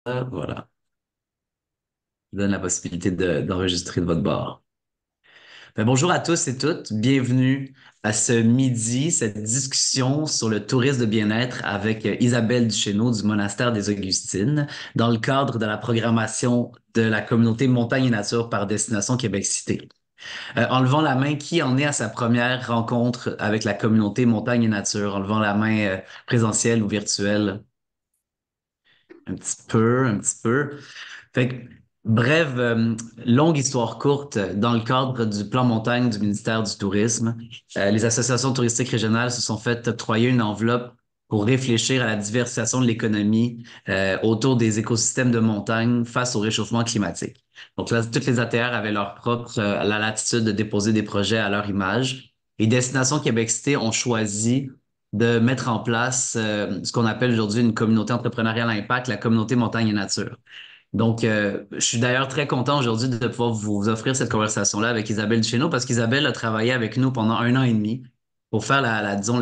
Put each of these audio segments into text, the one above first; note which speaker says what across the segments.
Speaker 1: Voilà, je vous donne la possibilité d'enregistrer de votre bord. Bonjour à tous et toutes, bienvenue à ce midi, cette discussion sur le tourisme de bien-être avec Isabelle Duchesneau du monastère des Augustines dans le cadre de la programmation de la communauté Montagne et Nature par Destination Québec Cité. En levant la main, qui en est à sa première rencontre avec la communauté Montagne et Nature? En levant la main présentielle ou virtuelle? Un petit peu, un petit peu. Fait que, bref, longue histoire courte, dans le cadre du plan montagne du ministère du Tourisme, les associations touristiques régionales se sont fait octroyer une enveloppe pour réfléchir à la diversification de l'économie autour des écosystèmes de montagne face au réchauffement climatique. Donc là, toutes les ATR avaient leur propre la latitude de déposer des projets à leur image. Et Destination Québec Cité ont choisi de mettre en place ce qu'on appelle aujourd'hui une communauté entrepreneuriale à impact, la communauté montagne et nature. Donc, je suis d'ailleurs très content aujourd'hui de pouvoir vous offrir cette conversation-là avec Isabelle Duchesneau parce qu'Isabelle a travaillé avec nous pendant 1 an et demi pour faire disons,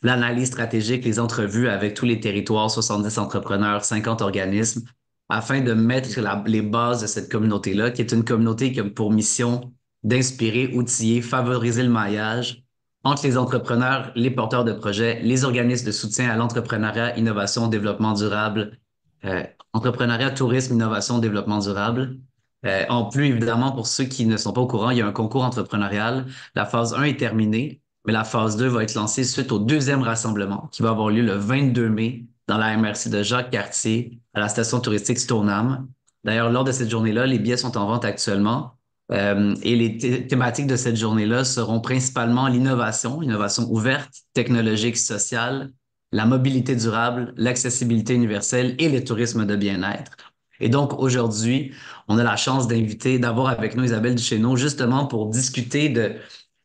Speaker 1: l'analyse stratégique, les entrevues avec tous les territoires, 70 entrepreneurs, 50 organismes, afin de mettre les bases de cette communauté-là, qui est une communauté qui a pour mission d'inspirer, outiller, favoriser le maillage entre les entrepreneurs, les porteurs de projets, les organismes de soutien à l'entrepreneuriat, innovation, développement durable, euh, entrepreneuriat, tourisme, innovation, développement durable. En plus, évidemment, pour ceux qui ne sont pas au courant, il y a un concours entrepreneurial. La phase 1 est terminée, mais la phase 2 va être lancée suite au deuxième rassemblement qui va avoir lieu le 22 mai dans la MRC de Jacques-Cartier à la station touristique Stoneham. D'ailleurs, lors de cette journée-là, les billets sont en vente actuellement. Et les thématiques de cette journée-là seront principalement l'innovation, innovation ouverte, technologique, sociale, la mobilité durable, l'accessibilité universelle et le tourisme de bien-être. Et donc, aujourd'hui, on a la chance d'avoir avec nous Isabelle Duchesneau, justement pour discuter de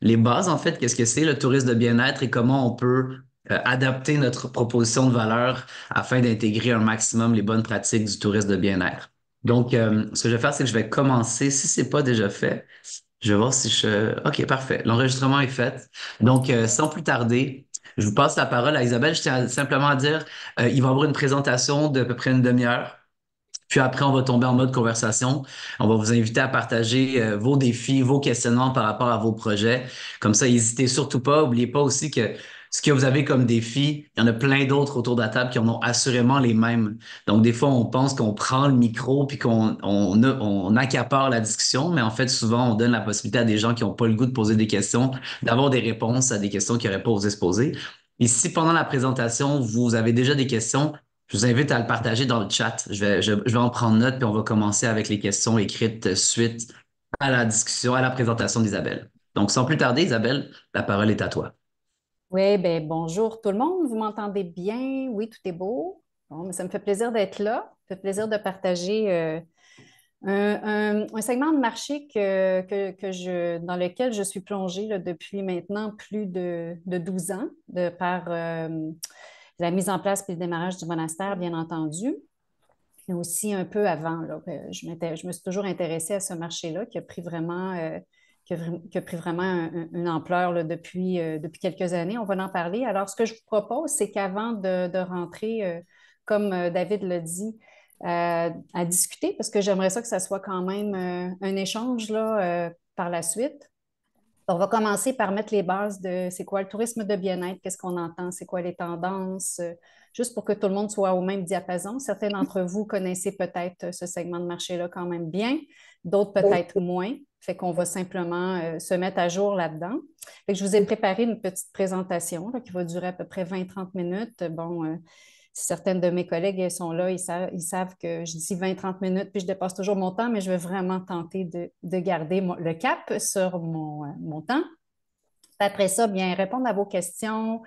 Speaker 1: les bases, en fait, qu'est-ce que c'est le tourisme de bien-être et comment on peut adapter notre proposition de valeur afin d'intégrer un maximum les bonnes pratiques du tourisme de bien-être. Donc, ce que je vais faire, c'est que je vais commencer, si c'est pas déjà fait, je vais voir si je... OK, parfait. L'enregistrement est fait. Donc, sans plus tarder, je vous passe la parole à Isabelle. Je tiens simplement à dire, il va y avoir une présentation d'à peu près une demi-heure. Puis après, on va tomber en mode conversation. On va vous inviter à partager vos défis, vos questionnements par rapport à vos projets. Comme ça, n'hésitez surtout pas. N'oubliez pas aussi que ce que vous avez comme défi, il y en a plein d'autres autour de la table qui en ont assurément les mêmes. Donc, des fois, on pense qu'on prend le micro puis qu'on accapare la discussion, mais en fait, souvent, on donne la possibilité à des gens qui n'ont pas le goût de poser des questions, d'avoir des réponses à des questions qu'ils n'auraient pas osé se poser. Et si pendant la présentation, vous avez déjà des questions, je vous invite à le partager dans le chat. Je vais en prendre note, puis on va commencer avec les questions écrites suite à la discussion, à la présentation d'Isabelle. Donc, sans plus tarder, Isabelle, la parole est à toi.
Speaker 2: Oui, ben bonjour tout le monde. Vous m'entendez bien? Oui, tout est beau. Bon, mais ça me fait plaisir d'être là. Ça me fait plaisir de partager un segment de marché dans lequel je suis plongée là, depuis maintenant plus de 12 ans, par la mise en place et le démarrage du monastère, bien entendu, mais aussi un peu avant. Là, je me suis toujours intéressée à ce marché-là qui a pris vraiment qui a pris vraiment une ampleur là, depuis quelques années. On va en parler. Alors, ce que je vous propose, c'est qu'avant de rentrer, comme David l'a dit, à discuter, parce que j'aimerais ça que ça soit quand même un échange là, par la suite. On va commencer par mettre les bases de c'est quoi le tourisme de bien-être, qu'est-ce qu'on entend, c'est quoi les tendances, juste pour que tout le monde soit au même diapason. Certains d'entre vous connaissez peut-être ce segment de marché-là quand même bien, d'autres peut-être moins. Fait qu'on va simplement se mettre à jour là-dedans. Fait que je vous ai préparé une petite présentation là, qui va durer à peu près 20-30 minutes. Bon, si certaines de mes collègues sont là, ils savent que je dis 20-30 minutes, puis je dépasse toujours mon temps, mais je vais vraiment tenter de garder le cap sur mon temps. Après ça, bien répondre à vos questions,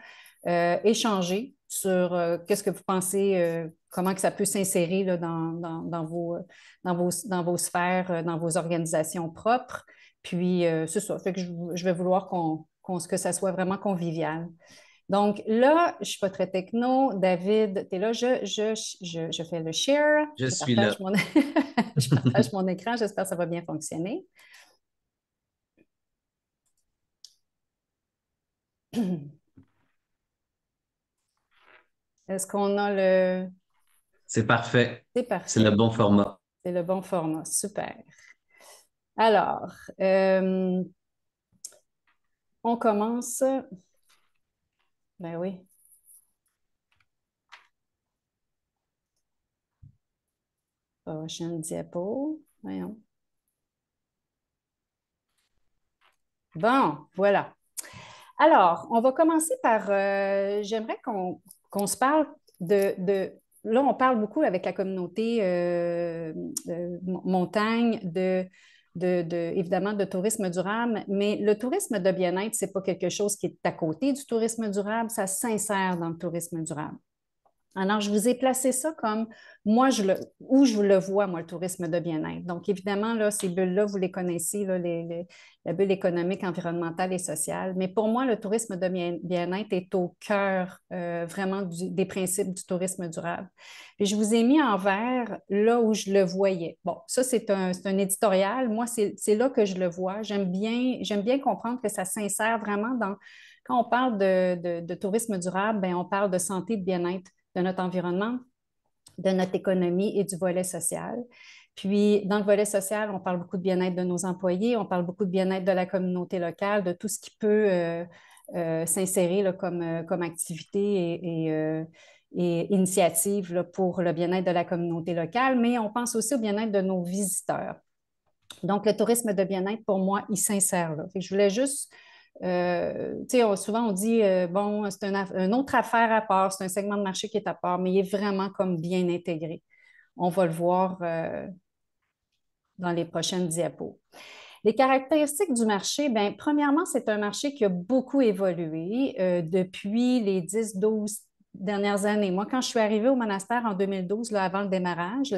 Speaker 2: échanger sur qu'est-ce que vous pensez, comment que ça peut s'insérer là, dans vos sphères, dans vos organisations propres. Puis, c'est ça. Fait que je vais vouloir que ça soit vraiment convivial. Donc là, je ne suis pas très techno. David, tu es là. Je fais le share.
Speaker 1: Je suis là.
Speaker 2: Je partage mon écran. J'espère que ça va bien fonctionner. Est-ce qu'on a le...
Speaker 1: C'est parfait.
Speaker 2: C'est
Speaker 1: C'est le
Speaker 2: parfait.
Speaker 1: bon format.
Speaker 2: C'est le bon format. Super. Alors, on commence. Ben oui. Prochaine diapo. Voyons. Bon, voilà. Alors, on va commencer par, j'aimerais qu'on se parle là, on parle beaucoup avec la communauté montagne évidemment, de tourisme durable, mais le tourisme de bien-être, ce n'est pas quelque chose qui est à côté du tourisme durable, ça s'insère dans le tourisme durable. Alors, je vous ai placé ça comme moi, où je le vois, moi, le tourisme de bien-être. Donc, évidemment, là, ces bulles-là, vous les connaissez, là, la bulle économique, environnementale et sociale. Mais pour moi, le tourisme de bien-être est au cœur vraiment des principes du tourisme durable. Et je vous ai mis en vert là où je le voyais. Bon, ça, c'est un éditorial. Moi, c'est là que je le vois. J'aime bien comprendre que ça s'insère vraiment dans, quand on parle de tourisme durable, bien, on parle de santé, de bien-être de notre environnement, de notre économie et du volet social. Puis, dans le volet social, on parle beaucoup de bien-être de nos employés, on parle beaucoup de bien-être de la communauté locale, de tout ce qui peut s'insérer là, comme activité et initiative là, pour le bien-être de la communauté locale, mais on pense aussi au bien-être de nos visiteurs. Donc, le tourisme de bien-être, pour moi, il s'insère là. Je voulais juste souvent on dit, bon, c'est une autre affaire à part, c'est un segment de marché qui est à part, mais il est vraiment comme bien intégré. On va le voir dans les prochaines diapos. Les caractéristiques du marché, bien, premièrement, c'est un marché qui a beaucoup évolué depuis les 10-12 dernières années. Moi, quand je suis arrivée au monastère en 2012, là, avant le démarrage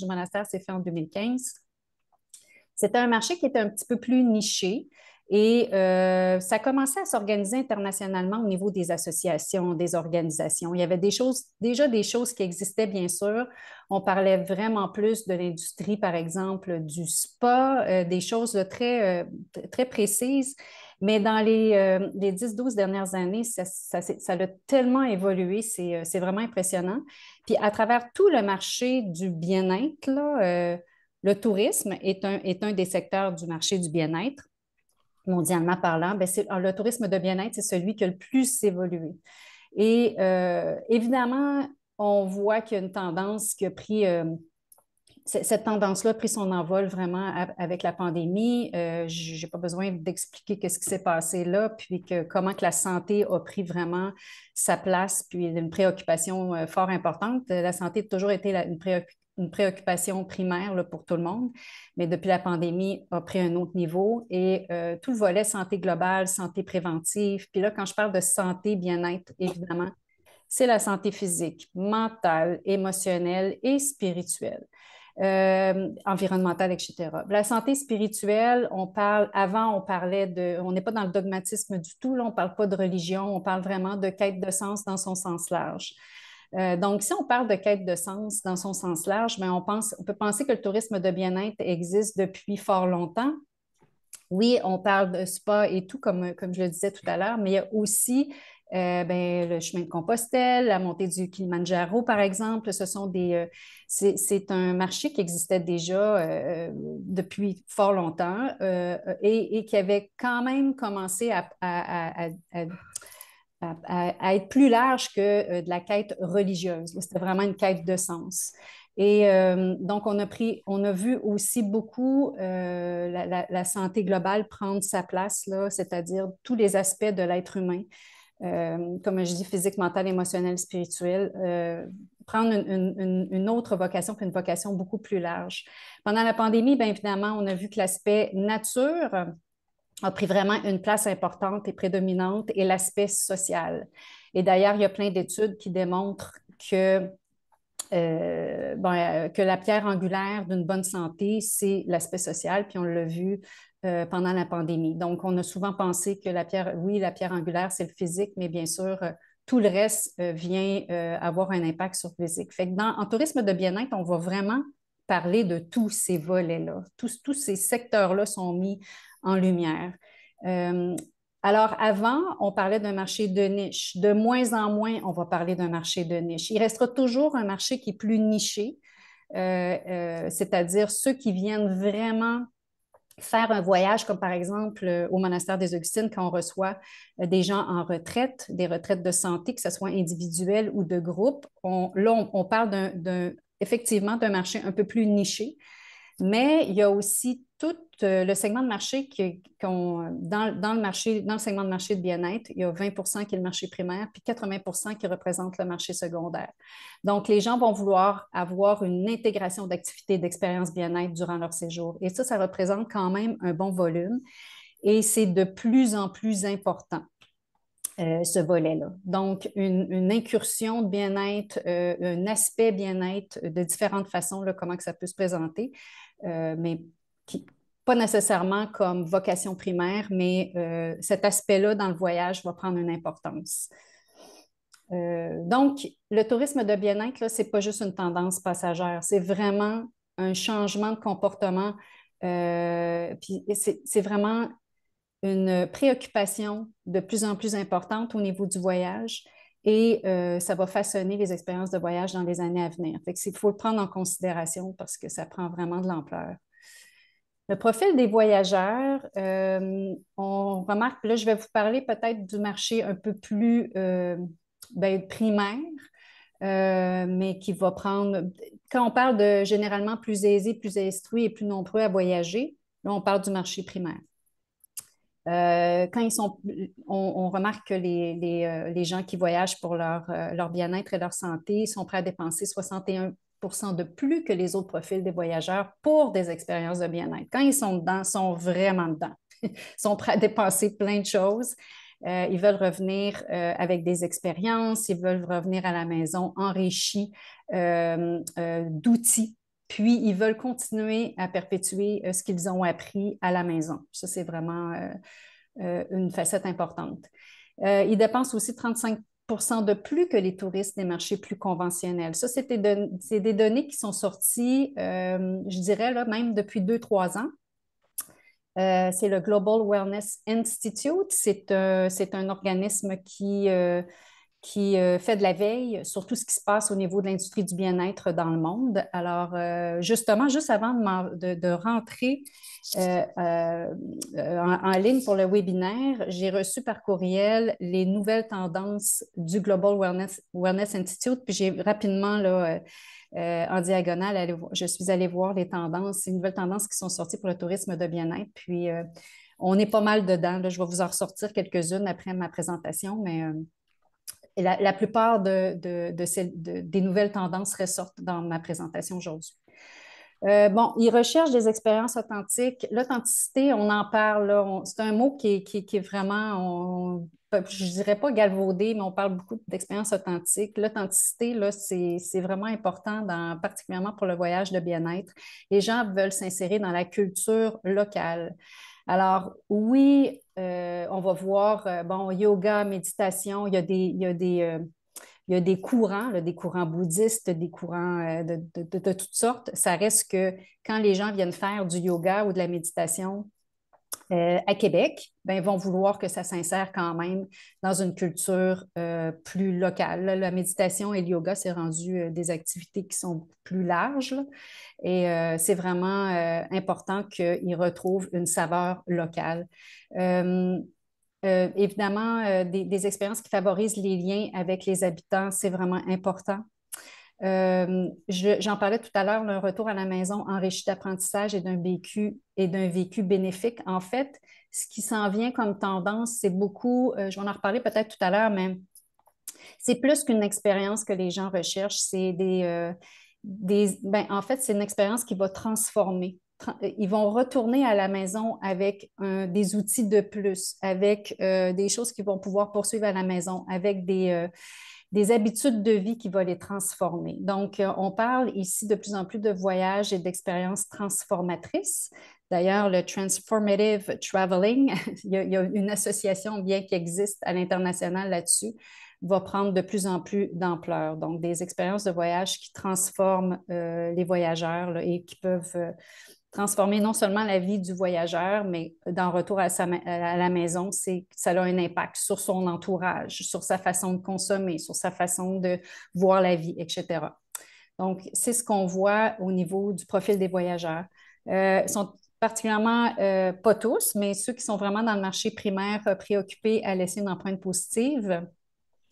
Speaker 2: du monastère s'est fait en 2015. C'était un marché qui était un petit peu plus niché et ça commençait à s'organiser internationalement au niveau des associations, des organisations. Il y avait déjà des choses qui existaient, bien sûr. On parlait vraiment plus de l'industrie, par exemple, du spa, des choses très précises. Mais dans les 10-12 dernières années, ça a tellement évolué, c'est vraiment impressionnant. Puis à travers tout le marché du bien-être, là, le tourisme est un des secteurs du marché du bien-être, mondialement parlant. Bien, le tourisme de bien-être, c'est celui qui a le plus évolué. Et évidemment, on voit qu'il y a une tendance qui a pris, cette tendance-là a pris son envol vraiment avec la pandémie. Je n'ai pas besoin d'expliquer ce qui s'est passé là, puis comment que la santé a pris vraiment sa place, puis une préoccupation fort importante. La santé a toujours été une préoccupation primaire là, pour tout le monde, mais depuis la pandémie, a pris un autre niveau. Et tout le volet santé globale, santé préventive, puis là, quand je parle de santé, bien-être, évidemment, c'est la santé physique, mentale, émotionnelle et spirituelle. Environnementale, etc. La santé spirituelle, avant, on n'est pas dans le dogmatisme du tout, là, on ne parle pas de religion, on parle vraiment de quête de sens dans son sens large. Donc, si on parle de quête de sens dans son sens large, bien, on peut penser que le tourisme de bien-être existe depuis fort longtemps. Oui, on parle de spa et tout, comme je le disais tout à l'heure, mais il y a aussi le chemin de Compostelle, la montée du Kilimanjaro, par exemple. C'est un marché qui existait déjà depuis fort longtemps et qui avait quand même commencé à être plus large que de la quête religieuse. C'était vraiment une quête de sens. Et donc, on a vu aussi beaucoup la santé globale prendre sa place, là, c'est-à-dire tous les aspects de l'être humain, comme je dis, physique, mental, émotionnel, spirituel, prendre une autre vocation, puis une vocation beaucoup plus large. Pendant la pandémie, bien évidemment, on a vu que l'aspect nature a pris vraiment une place importante et prédominante et l'aspect social. Et d'ailleurs, il y a plein d'études qui démontrent que la pierre angulaire d'une bonne santé, c'est l'aspect social, puis on l'a vu pendant la pandémie. Donc, on a souvent pensé que la pierre angulaire, c'est le physique, mais bien sûr, tout le reste vient avoir un impact sur le physique. Fait que en tourisme de bien-être, on va vraiment parler de tous ces volets-là. Tous ces secteurs-là sont mis en lumière. Alors, avant, on parlait d'un marché de niche. De moins en moins, on va parler d'un marché de niche. Il restera toujours un marché qui est plus niché, c'est-à-dire ceux qui viennent vraiment faire un voyage, comme par exemple au monastère des Augustines, quand on reçoit des gens en retraite, des retraites de santé, que ce soit individuelles ou de groupe. On parle effectivement d'un marché un peu plus niché. Mais il y a aussi tout le segment de marché dans le marché, dans le segment de marché de bien-être, il y a 20 qui est le marché primaire, puis 80 qui représente le marché secondaire. Donc, les gens vont vouloir avoir une intégration d'activités, d'expériences bien-être durant leur séjour. Et ça représente quand même un bon volume et c'est de plus en plus important. Ce volet-là. Donc, une incursion de bien-être, un aspect bien-être de différentes façons, là, comment que ça peut se présenter, mais qui, pas nécessairement comme vocation primaire, mais cet aspect-là dans le voyage va prendre une importance. Donc, le tourisme de bien-être, ce n'est pas juste une tendance passagère, c'est vraiment un changement de comportement. Puis c'est vraiment une préoccupation de plus en plus importante au niveau du voyage et ça va façonner les expériences de voyage dans les années à venir. Fait que il faut le prendre en considération parce que ça prend vraiment de l'ampleur. Le profil des voyageurs, on remarque, là, je vais vous parler peut-être du marché un peu plus primaire, mais qui va prendre, quand on parle de généralement plus aisés, plus instruits et plus nombreux à voyager, là, on parle du marché primaire. Quand on remarque que les gens qui voyagent pour leur bien-être et leur santé sont prêts à dépenser 61 de plus que les autres profils des voyageurs pour des expériences de bien-être. Quand ils sont dedans, ils sont vraiment dedans. Ils sont prêts à dépenser plein de choses. Ils veulent revenir avec des expériences, ils veulent revenir à la maison enrichis d'outils, puis ils veulent continuer à perpétuer ce qu'ils ont appris à la maison. Ça, c'est vraiment une facette importante. Ils dépensent aussi 35 de plus que les touristes des marchés plus conventionnels. Ça, c'est des données qui sont sorties, je dirais, là, même depuis 2-3 ans. C'est le Global Wellness Institute. C'est un organisme qui fait de la veille sur tout ce qui se passe au niveau de l'industrie du bien-être dans le monde. Alors, justement, juste avant de rentrer en ligne pour le webinaire, j'ai reçu par courriel les nouvelles tendances du Global Wellness Institute, puis j'ai rapidement, là, en diagonale, je suis allée voir les tendances, les nouvelles tendances qui sont sorties pour le tourisme de bien-être, puis on est pas mal dedans. Là, je vais vous en ressortir quelques-unes après ma présentation, mais la plupart des nouvelles tendances ressortent dans ma présentation aujourd'hui. Bon, ils recherchent des expériences authentiques. L'authenticité, on en parle, c'est un mot qui est vraiment, je ne dirais pas galvaudé, mais on parle beaucoup d'expériences authentiques. L'authenticité, là, c'est vraiment important, particulièrement pour le voyage de bien-être. Les gens veulent s'insérer dans la culture locale. Alors, oui, on va voir, bon, yoga, méditation, il y a des courants, là, des courants bouddhistes, des courants de toutes sortes. Ça reste que quand les gens viennent faire du yoga ou de la méditation à Québec, ben, ils vont vouloir que ça s'insère quand même dans une culture plus locale. Là, la méditation et le yoga, c'est rendu des activités qui sont plus larges. Là, et c'est vraiment important qu'ils retrouvent une saveur locale. Euh, évidemment, des expériences qui favorisent les liens avec les habitants, c'est vraiment important. J'en parlais tout à l'heure, un retour à la maison enrichi d'apprentissage et d'un vécu bénéfique. En fait, ce qui s'en vient comme tendance, c'est beaucoup, je vais en reparler peut-être tout à l'heure, mais c'est plus qu'une expérience que les gens recherchent. C'est en fait, c'est une expérience qui va transformer. Ils vont retourner à la maison avec des outils de plus, avec des choses qu'ils vont pouvoir poursuivre à la maison, avec des habitudes de vie qui vont les transformer. Donc, on parle ici de plus en plus de voyages et d'expériences transformatrices. D'ailleurs, le Transformative Traveling, il y a une association bien qui existe à l'international là-dessus, va prendre de plus en plus d'ampleur. Donc, des expériences de voyage qui transforment les voyageurs là, et qui peuvent transformer non seulement la vie du voyageur, mais dans retour à, à la maison, ça a un impact sur son entourage, sur sa façon de consommer, sur sa façon de voir la vie, etc. Donc, c'est ce qu'on voit au niveau du profil des voyageurs. Ils sont particulièrement, pas tous, mais ceux qui sont vraiment dans le marché primaire préoccupés à laisser une empreinte positive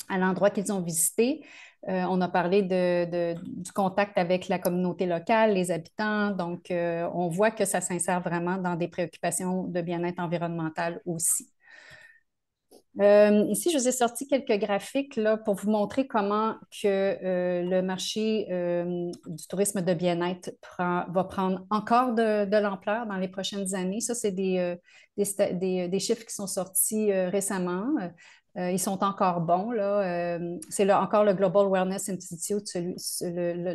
Speaker 2: à l'endroit qu'ils ont visité. On a parlé du contact avec la communauté locale, les habitants. Donc, on voit que ça s'insère vraiment dans des préoccupations de bien-être environnemental aussi. Ici, je vous ai sorti quelques graphiques là, pour vous montrer comment que, le marché du tourisme de bien-être va prendre encore de l'ampleur dans les prochaines années. Ça, c'est des chiffres qui sont sortis récemment. Ils sont encore bons, là. C'est là, encore le Global Wellness Institute,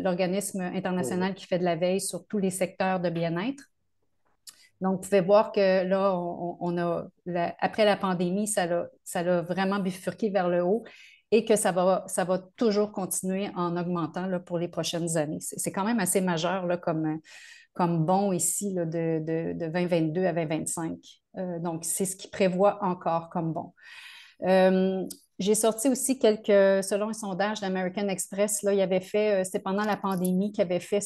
Speaker 2: l'organisme international qui fait de la veille sur tous les secteurs de bien-être. Donc, vous pouvez voir que là, après la pandémie, ça a vraiment bifurqué vers le haut et que ça va toujours continuer en augmentant là, pour les prochaines années. C'est quand même assez majeur là, comme bond ici là, de 2022 à 2025. Donc, c'est ce qui prévoit encore comme bon. J'ai sorti aussi selon un sondage d'American Express, là, il avait fait, c'était pendant la pandémie qu'il avait fait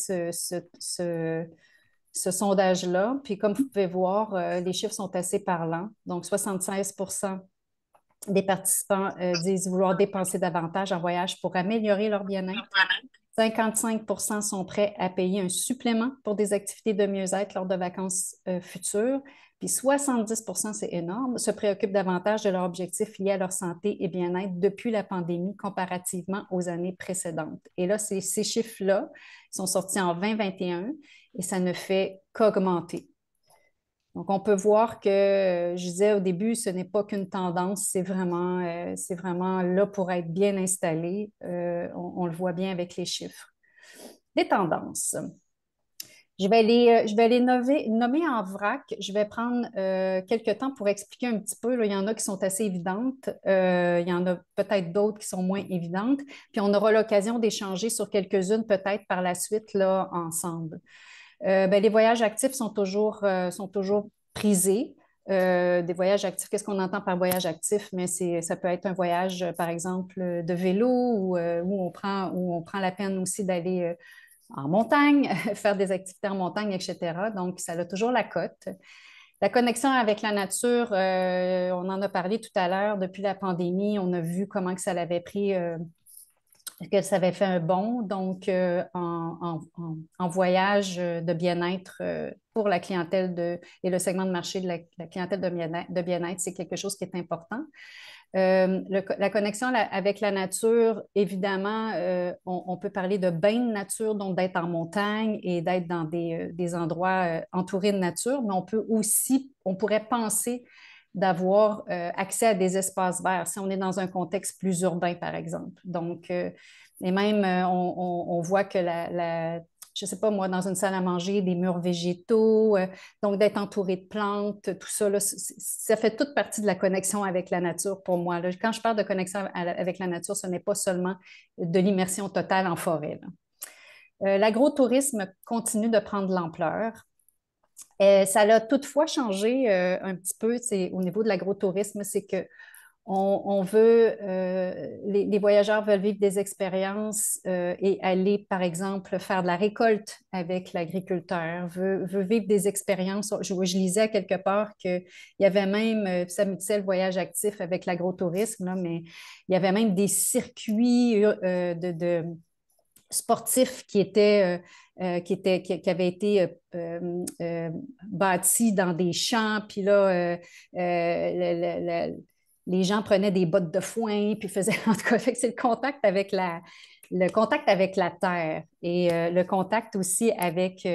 Speaker 2: ce sondage-là. Puis comme vous pouvez voir, les chiffres sont assez parlants. Donc, 76% des participants disent vouloir dépenser davantage en voyage pour améliorer leur bien-être. 55% sont prêts à payer un supplément pour des activités de mieux-être lors de vacances futures. Puis 70%, c'est énorme, se préoccupent davantage de leurs objectifs liés à leur santé et bien-être depuis la pandémie comparativement aux années précédentes. Et là, ces chiffres-là sont sortis en 2021 et ça ne fait qu'augmenter. Donc, on peut voir que, je disais au début, ce n'est pas qu'une tendance, c'est vraiment là pour être bien installé. On le voit bien avec les chiffres. Les tendances. Je vais les nommer en vrac. Je vais prendre quelques temps pour expliquer un petit peu. Là, il y en a qui sont assez évidentes. Il y en a peut-être d'autres qui sont moins évidentes. Puis on aura l'occasion d'échanger sur quelques-unes peut-être par la suite là, ensemble. Les voyages actifs sont toujours prisés. Des voyages actifs, qu'est-ce qu'on entend par voyage actif? Mais ça peut être un voyage, par exemple, de vélo où on prend la peine aussi d'aller en montagne, faire des activités en montagne, etc. Donc, ça a toujours la cote. La connexion avec la nature, on en a parlé tout à l'heure, depuis la pandémie, on a vu comment que ça l'avait pris, que ça avait fait un bond, donc en voyage de bien-être pour la clientèle et le segment de marché de la clientèle de bien-être, c'est quelque chose qui est important. La connexion avec la nature, évidemment, on peut parler de bain de nature, donc d'être en montagne et d'être dans des endroits entourés de nature, mais on pourrait penser d'avoir accès à des espaces verts si on est dans un contexte plus urbain, par exemple. Donc, et même, on voit que je ne sais pas moi, dans une salle à manger, des murs végétaux, donc d'être entouré de plantes, tout ça, là, ça fait toute partie de la connexion avec la nature pour moi. Là. Quand je parle de connexion avec la nature, ce n'est pas seulement de l'immersion totale en forêt. L'agrotourisme continue de prendre de l'ampleur. Ça a toutefois changé un petit peu au niveau de l'agrotourisme, c'est que les voyageurs veulent vivre des expériences et aller, par exemple, faire de la récolte avec l'agriculteur, veut vivre des expériences. Je lisais à quelque part qu'il y avait même, ça me disait le voyage actif avec l'agrotourisme, là, mais il y avait même des circuits de sportifs qui avaient été bâtis dans des champs, puis là, les gens prenaient des bottes de foin, puis faisaient, en tout cas, c'est le contact avec la terre et le contact aussi avec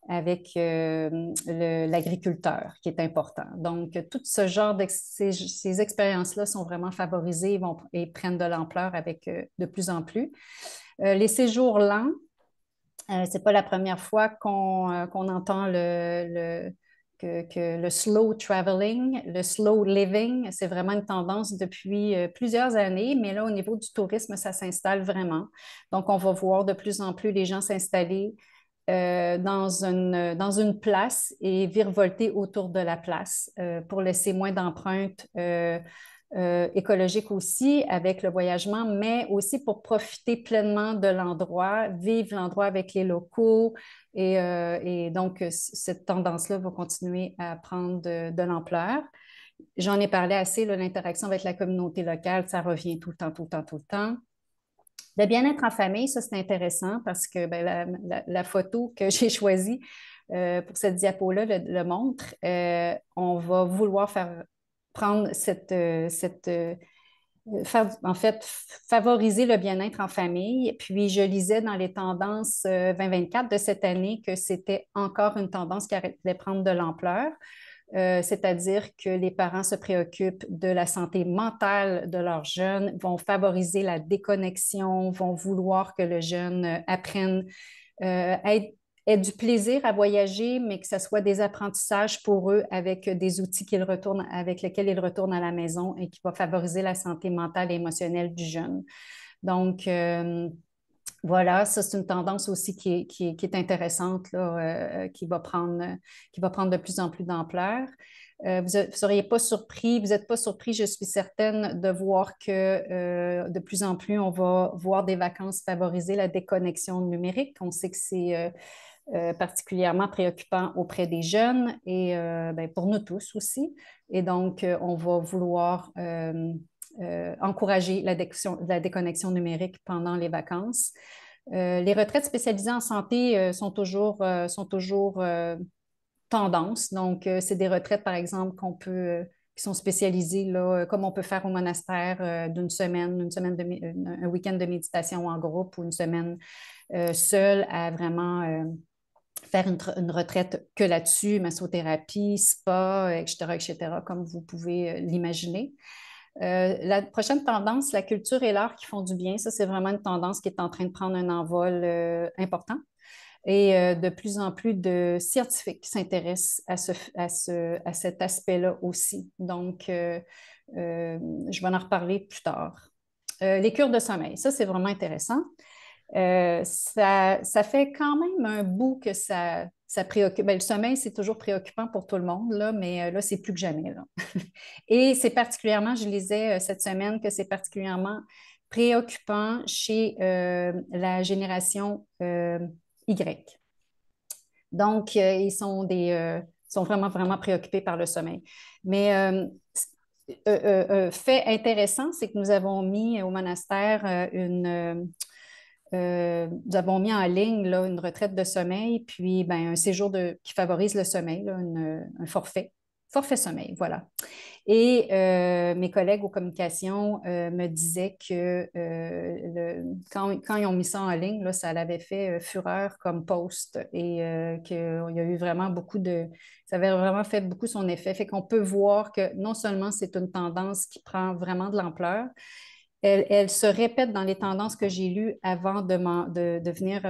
Speaker 2: l'agriculteur qui est important. Donc, tout ce genre ces expériences-là sont vraiment favorisées et prennent de l'ampleur avec de plus en plus. Les séjours lents, ce n'est pas la première fois qu'on entend que le slow traveling, le slow living, c'est vraiment une tendance depuis plusieurs années, mais là, au niveau du tourisme, ça s'installe vraiment. Donc, on va voir de plus en plus les gens s'installer dans une place et virevolter autour de la place pour laisser moins d'empreintes écologiques aussi avec le voyagement, mais aussi pour profiter pleinement de l'endroit, vivre l'endroit avec les locaux. Et donc, cette tendance-là va continuer à prendre de l'ampleur. J'en ai parlé assez, l'interaction avec la communauté locale, ça revient tout le temps, tout le temps, tout le temps. Le bien-être en famille, ça, c'est intéressant parce que ben, la photo que j'ai choisie pour cette diapo-là le montre. On va vouloir prendre en fait, favoriser le bien-être en famille. Puis, je lisais dans les tendances 2024 de cette année que c'était encore une tendance qui allait prendre de l'ampleur. C'est-à-dire que les parents se préoccupent de la santé mentale de leurs jeunes, vont favoriser la déconnexion, vont vouloir que le jeune apprenne ait du plaisir à voyager, mais que ce soit des apprentissages pour eux avec des outils avec lesquels ils retournent à la maison et qui va favoriser la santé mentale et émotionnelle du jeune. Donc, voilà, ça, c'est une tendance aussi qui est intéressante, là, qui va prendre de plus en plus d'ampleur. Vous ne seriez pas surpris, vous n'êtes pas surpris, je suis certaine, de voir que de plus en plus, on va voir des vacances favoriser la déconnexion numérique. On sait que c'est particulièrement préoccupant auprès des jeunes et ben, pour nous tous aussi. Et donc, on va vouloir encourager la déconnexion numérique pendant les vacances. Les retraites spécialisées en santé sont toujours tendance. Donc, c'est des retraites, par exemple, qui sont spécialisées, là, comme on peut faire au monastère un week-end de méditation en groupe ou une semaine seule à vraiment faire une retraite que là-dessus, massothérapie, spa, etc., etc., comme vous pouvez l'imaginer. La prochaine tendance, la culture et l'art qui font du bien, ça, c'est vraiment une tendance qui est en train de prendre un envol important. Et de plus en plus de scientifiques s'intéressent à cet aspect-là aussi. Donc, je vais en reparler plus tard. Les cures de sommeil, ça, c'est vraiment intéressant. Ça fait quand même un bout que ça préoccupe. Ben, le sommeil, c'est toujours préoccupant pour tout le monde, là, mais là, c'est plus que jamais, là. Et c'est particulièrement, je lisais cette semaine que c'est particulièrement préoccupant chez la génération Y. Donc, sont vraiment, vraiment préoccupés par le sommeil. Mais fait intéressant, c'est que nous avons mis au monastère nous avons mis en ligne là, une retraite de sommeil, puis ben, un séjour qui favorise le sommeil, là, un forfait. Forfait sommeil, voilà. Et mes collègues aux communications me disaient que quand ils ont mis ça en ligne, là, ça avait fait fureur comme post et qu'il y a eu vraiment ça avait vraiment fait beaucoup son effet. Fait qu'on peut voir que non seulement c'est une tendance qui prend vraiment de l'ampleur, elle se répète dans les tendances que j'ai lues avant de venir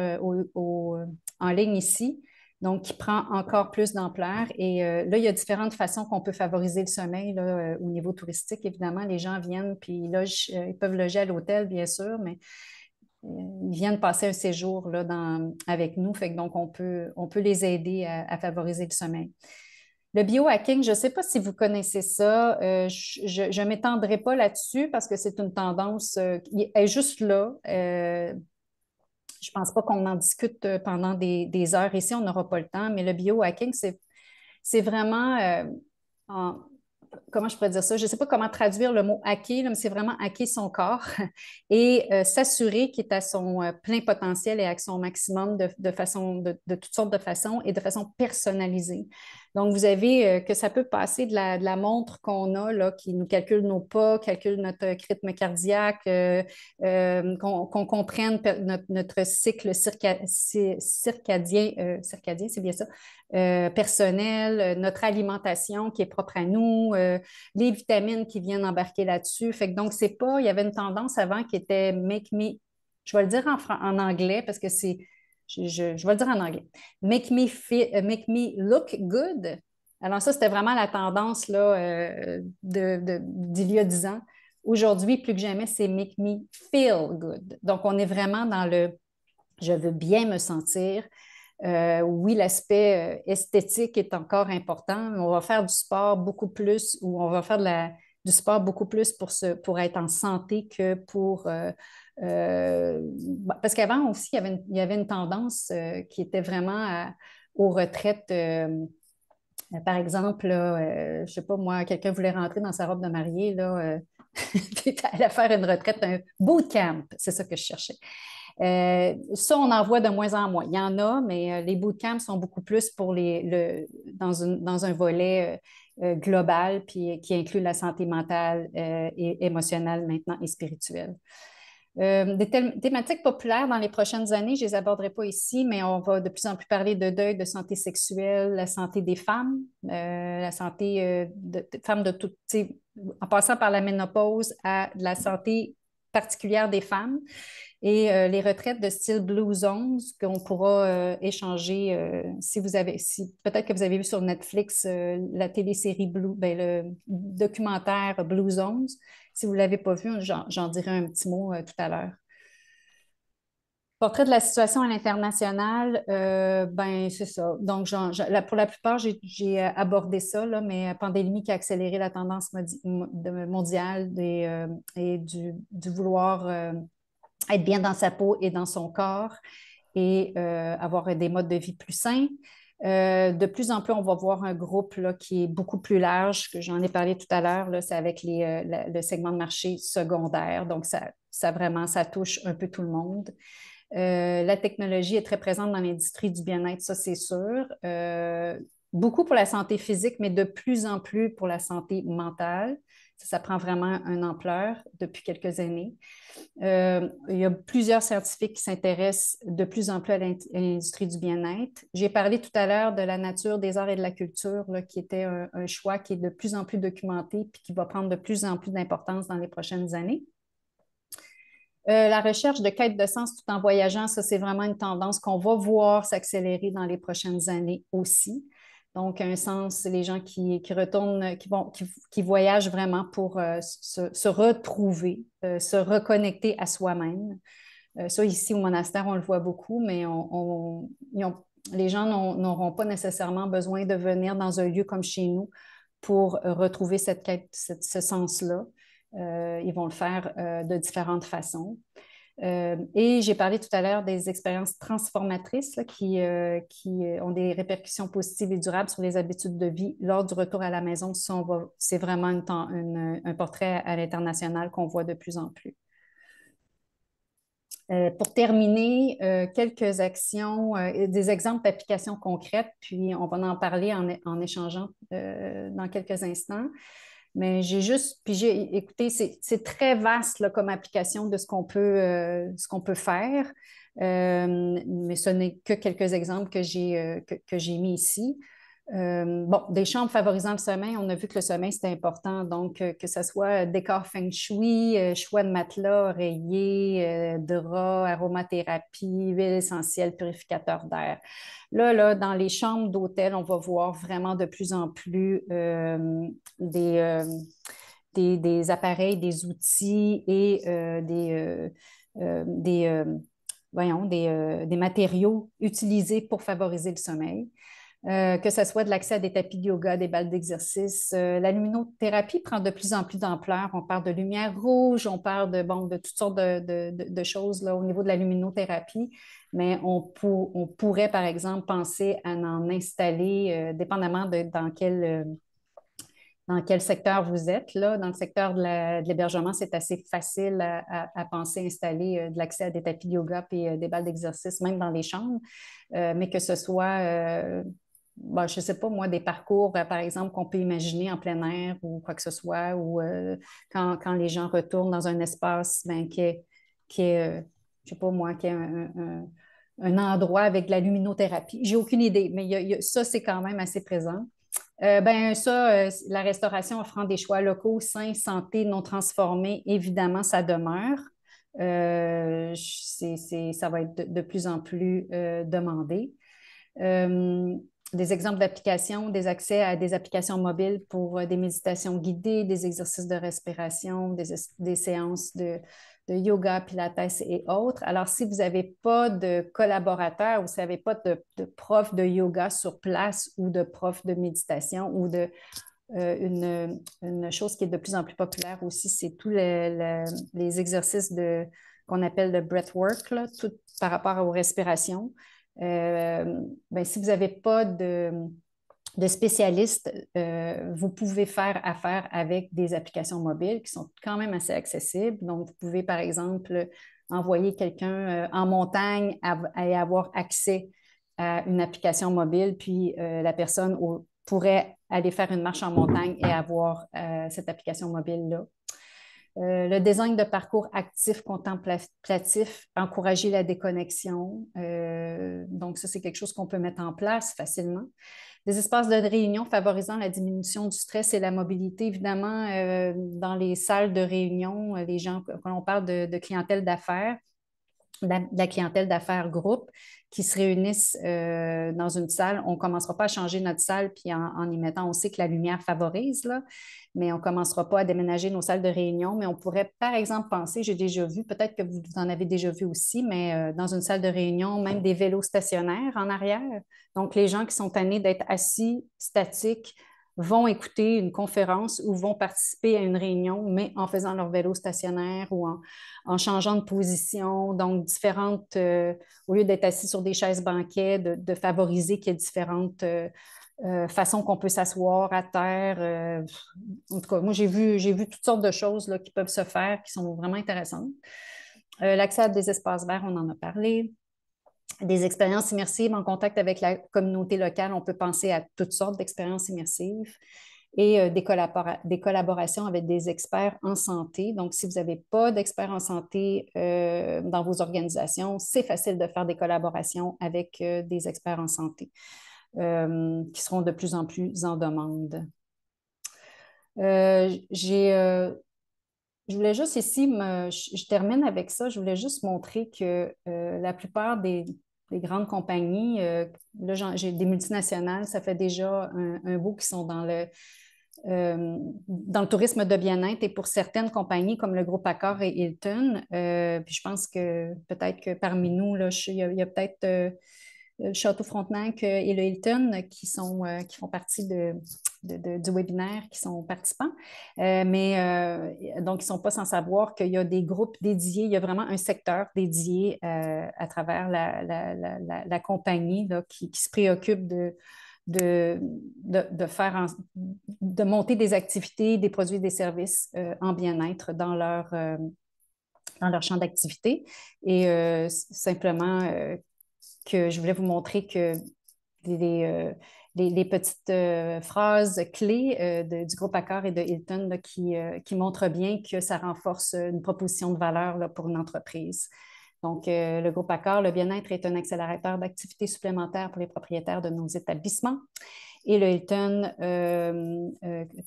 Speaker 2: en ligne ici, donc qui prend encore plus d'ampleur. Et là, il y a différentes façons qu'on peut favoriser le sommeil là, au niveau touristique. Évidemment, les gens viennent, puis ils peuvent loger à l'hôtel, bien sûr, mais ils viennent passer un séjour là, avec nous. Fait que donc, on peut les aider à favoriser le sommeil. Le biohacking, je ne sais pas si vous connaissez ça. Je ne m'étendrai pas là-dessus parce que c'est une tendance qui est juste là. Je ne pense pas qu'on en discute pendant des heures ici, on n'aura pas le temps, mais le biohacking, c'est vraiment en- comment je pourrais dire ça? Je ne sais pas comment traduire le mot hacker, là, mais c'est vraiment hacker son corps et s'assurer qu'il est à son plein potentiel et à son maximum de toutes sortes de façons et de façon personnalisée. Donc, vous avez que ça peut passer de la montre qu'on a, là, qui nous calcule nos pas, calcule notre rythme cardiaque, qu'on comprenne notre cycle circadien, circadien, c'est bien ça, personnel, notre alimentation qui est propre à nous, les vitamines qui viennent embarquer là-dessus. Fait que donc, c'est pas, il y avait une tendance avant qui était make me, je vais le dire en anglais parce que je vais le dire en anglais. Make me look good. Alors ça, c'était vraiment la tendance là, d'il y a 10 ans. Aujourd'hui, plus que jamais, c'est make me feel good. Donc, on est vraiment dans je veux bien me sentir. Oui, l'aspect esthétique est encore important, mais on va faire du sport beaucoup plus, ou on va faire du sport beaucoup plus pour être en santé que pour... parce qu'avant aussi, il y avait une tendance qui était vraiment aux retraites. Par exemple, là, je ne sais pas moi, quelqu'un voulait rentrer dans sa robe de mariée, là, puis allait faire une retraite, un bootcamp, c'est ça que je cherchais. Ça, on en voit de moins en moins. Il y en a, mais les bootcamps sont beaucoup plus pour dans un volet global, puis qui inclut la santé mentale et émotionnelle maintenant et spirituelle. Thématiques populaires dans les prochaines années, je ne les aborderai pas ici, mais on va de plus en plus parler de deuil, de santé sexuelle, la santé des femmes, la santé de femmes de toutes, en passant par la ménopause à la santé particulière des femmes et les retraites de style Blue Zones qu'on pourra échanger si vous avez, si peut-être que vous avez vu sur Netflix la télésérie ben, le documentaire Blue Zones. Si vous ne l'avez pas vu, j'en dirai un petit mot tout à l'heure. Portrait de la situation à l'international, ben c'est ça. Donc, pour la plupart, j'ai abordé ça, là, mais pandémie qui a accéléré la tendance mondiale et du vouloir être bien dans sa peau et dans son corps et avoir des modes de vie plus sains. De plus en plus, on va voir un groupe là, qui est beaucoup plus large, que j'en ai parlé tout à l'heure, là, c'est avec le segment de marché secondaire. Donc, ça touche un peu tout le monde. La technologie est très présente dans l'industrie du bien-être, ça c'est sûr. Beaucoup pour la santé physique, mais de plus en plus pour la santé mentale. Ça prend vraiment une ampleur depuis quelques années. Il y a plusieurs scientifiques qui s'intéressent de plus en plus à l'industrie du bien-être. J'ai parlé tout à l'heure de la nature, des arts et de la culture, là, qui était un choix qui est de plus en plus documenté puis qui va prendre de plus en plus d'importance dans les prochaines années. La recherche de quête de sens tout en voyageant, ça, c'est vraiment une tendance qu'on va voir s'accélérer dans les prochaines années aussi. Donc, un sens, les gens qui retournent, qui voyagent vraiment pour se retrouver, se reconnecter à soi-même. Ça, ici au monastère, on le voit beaucoup, mais les gens n'auront pas nécessairement besoin de venir dans un lieu comme chez nous pour retrouver cette quête, ce sens-là. Ils vont le faire de différentes façons. Et j'ai parlé tout à l'heure des expériences transformatrices là, qui ont des répercussions positives et durables sur les habitudes de vie lors du retour à la maison. C'est vraiment un portrait à l'international qu'on voit de plus en plus. Pour terminer, quelques actions, des exemples d'applications concrètes, puis on va en parler en échangeant dans quelques instants. Mais écoutez, c'est très vaste là, comme application de ce qu'on peut faire. Mais ce n'est que quelques exemples que j'ai mis ici. Bon, des chambres favorisant le sommeil, on a vu que le sommeil, c'était important. Donc, que ce soit décor feng shui, choix de matelas, oreiller, draps, aromathérapie, huile essentielle, purificateur d'air. Dans les chambres d'hôtel, on va voir vraiment de plus en plus des appareils, des outils et des matériaux utilisés pour favoriser le sommeil. Que ce soit de l'accès à des tapis de yoga, des balles d'exercice. La luminothérapie prend de plus en plus d'ampleur. On parle de lumière rouge, on parle de toutes sortes de choses là, au niveau de la luminothérapie, mais on pourrait, par exemple, penser à en installer, dépendamment dans quel secteur vous êtes. Là. Dans le secteur de l'hébergement, c'est assez facile à penser installer de l'accès à des tapis de yoga et des balles d'exercice, même dans les chambres, mais que ce soit je ne sais pas, moi, des parcours, par exemple, qu'on peut imaginer en plein air ou quoi que ce soit, ou quand les gens retournent dans un espace ben, qui est je ne sais pas moi, qui est un endroit avec de la luminothérapie. J'ai aucune idée, mais ça, c'est quand même assez présent. La restauration offrant des choix locaux, sains, santé, non transformés, évidemment, ça demeure. Ça va être de plus en plus demandé. Euh, des exemples d'applications, des accès à des applications mobiles pour des méditations guidées, des exercices de respiration, des séances de de yoga, pilates et autres. Alors, si vous n'avez pas de collaborateur, vous n'avez pas de prof de yoga sur place ou de prof de méditation ou une chose qui est de plus en plus populaire aussi, c'est tous les exercices qu'on appelle le breathwork, là, tout par rapport aux respirations. Ben, si vous n'avez pas de spécialistes, vous pouvez faire affaire avec des applications mobiles qui sont quand même assez accessibles. Donc, vous pouvez, par exemple, envoyer quelqu'un en montagne et avoir accès à une application mobile, puis la personne pourrait aller faire une marche en montagne et avoir cette application mobile-là. Le design de parcours actif, contemplatif, encourager la déconnexion. Donc, ça, c'est quelque chose qu'on peut mettre en place facilement. Des espaces de réunion favorisant la diminution du stress et la mobilité. Évidemment, dans les salles de réunion, les gens, quand on parle de clientèle d'affaires, de la clientèle d'affaires groupe qui se réunissent dans une salle. On ne commencera pas à changer notre salle puis en y mettant, on sait que la lumière favorise, là, mais on ne commencera pas à déménager nos salles de réunion. Mais on pourrait, par exemple, penser, j'ai déjà vu, peut-être que vous en avez déjà vu aussi, mais dans une salle de réunion, même des vélos stationnaires en arrière. Donc, les gens qui sont tannés d'être assis, statiques, vont écouter une conférence ou vont participer à une réunion, mais en faisant leur vélo stationnaire ou en changeant de position. Donc, différentes, au lieu d'être assis sur des chaises banquets, de favoriser qu'il y ait différentes façons qu'on peut s'asseoir à terre. En tout cas, moi, j'ai vu toutes sortes de choses là, qui peuvent se faire, qui sont vraiment intéressantes. L'accès à des espaces verts, on en a parlé. Des expériences immersives en contact avec la communauté locale, on peut penser à toutes sortes d'expériences immersives et des collaborations avec des experts en santé. Donc, si vous n'avez pas d'experts en santé dans vos organisations, c'est facile de faire des collaborations avec des experts en santé qui seront de plus en plus en demande. Je voulais juste ici, je termine avec ça, je voulais juste montrer que la plupart des grandes compagnies, là j'ai des multinationales, ça fait déjà un bout qui sont dans le tourisme de bien-être et pour certaines compagnies comme le groupe Accor et Hilton, puis je pense que peut-être que parmi nous, là, il y a peut-être le Château Frontenac et le Hilton qui font partie du webinaire, qui sont participants. Donc, ils ne sont pas sans savoir qu'il y a des groupes dédiés, il y a vraiment un secteur dédié à travers la compagnie là, qui se préoccupe de monter des activités, des produits et des services en bien-être dans leur champ d'activité. Et simplement que je voulais vous montrer que les petites phrases clés du groupe Accor et de Hilton là, qui montrent bien que ça renforce une proposition de valeur là, pour une entreprise. Donc, le groupe Accor, le bien-être est un accélérateur d'activités supplémentaires pour les propriétaires de nos établissements. Et le Hilton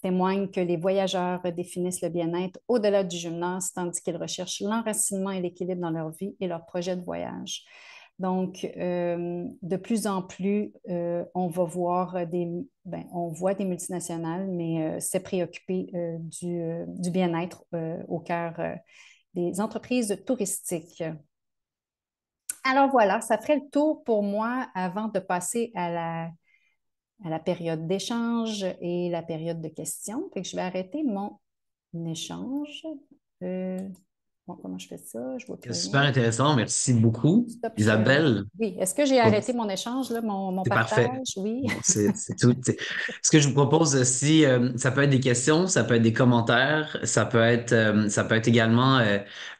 Speaker 2: témoigne que les voyageurs définissent le bien-être au-delà du gymnase, tandis qu'ils recherchent l'enracinement et l'équilibre dans leur vie et leur projet de voyage. Donc, de plus en plus, on voit des multinationales, mais c'est préoccupé du bien-être au cœur des entreprises touristiques. Alors voilà, ça ferait le tour pour moi avant de passer à la période d'échange et la période de questions. Fait que je vais arrêter mon échange. Bon, comment je fais ça? Je vois plus
Speaker 1: C'est super
Speaker 2: rien.
Speaker 1: intéressant. Merci beaucoup,
Speaker 2: Stop share.
Speaker 1: Isabelle.
Speaker 2: Oui, est-ce que j'ai arrêté mon échange, là, mon
Speaker 1: C'est parfait.
Speaker 2: partage? Oui.
Speaker 1: Bon, c'est tout. Ce que je vous propose aussi, ça peut être des questions, ça peut être des commentaires, ça peut être également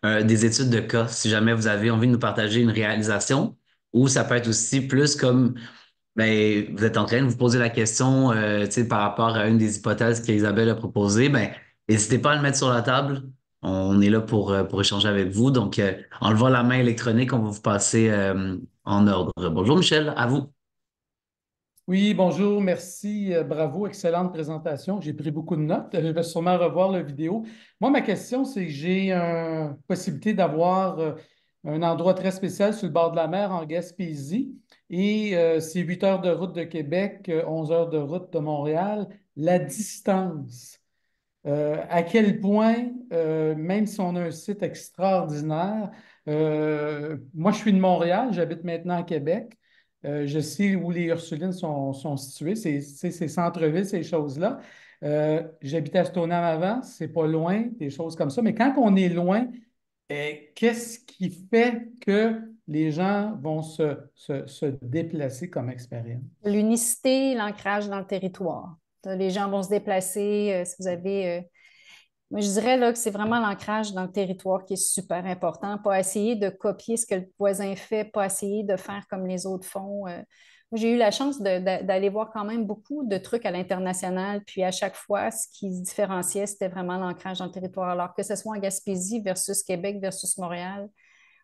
Speaker 1: des études de cas, si jamais vous avez envie de nous partager une réalisation, ou ça peut être aussi plus comme, ben, vous êtes en train de vous poser la question, tu sais, par rapport à une des hypothèses qu'Isabelle a proposées, ben, n'hésitez pas à le mettre sur la table. On est là pour échanger avec vous. Donc, en levant la main électronique, on va vous passer en ordre. Bonjour Michel, à vous.
Speaker 3: Oui, bonjour, merci, bravo, excellente présentation. J'ai pris beaucoup de notes. Je vais sûrement revoir la vidéo. Moi, ma question, c'est que j'ai une possibilité d'avoir un endroit très spécial sur le bord de la mer en Gaspésie et c'est 8 heures de route de Québec, 11 heures de route de Montréal. La distance À quel point, même si on a un site extraordinaire, moi je suis de Montréal, j'habite maintenant à Québec. Je sais où les Ursulines sont situées, ces centres-villes, ces choses-là. J'habitais à Stoneham avant, c'est pas loin, des choses comme ça. Mais quand on est loin, qu'est-ce qui fait que les gens vont se déplacer comme expérience?
Speaker 2: L'unicité, l'ancrage dans le territoire. Les gens vont se déplacer. Si vous avez moi, je dirais là, que c'est vraiment l'ancrage dans le territoire qui est super important. Pas essayer de copier ce que le voisin fait, pas essayer de faire comme les autres font. Moi, j'ai eu la chance d'aller voir quand même beaucoup de trucs à l'international. Puis à chaque fois, ce qui se différenciait, c'était vraiment l'ancrage dans le territoire. Alors que ce soit en Gaspésie versus Québec versus Montréal,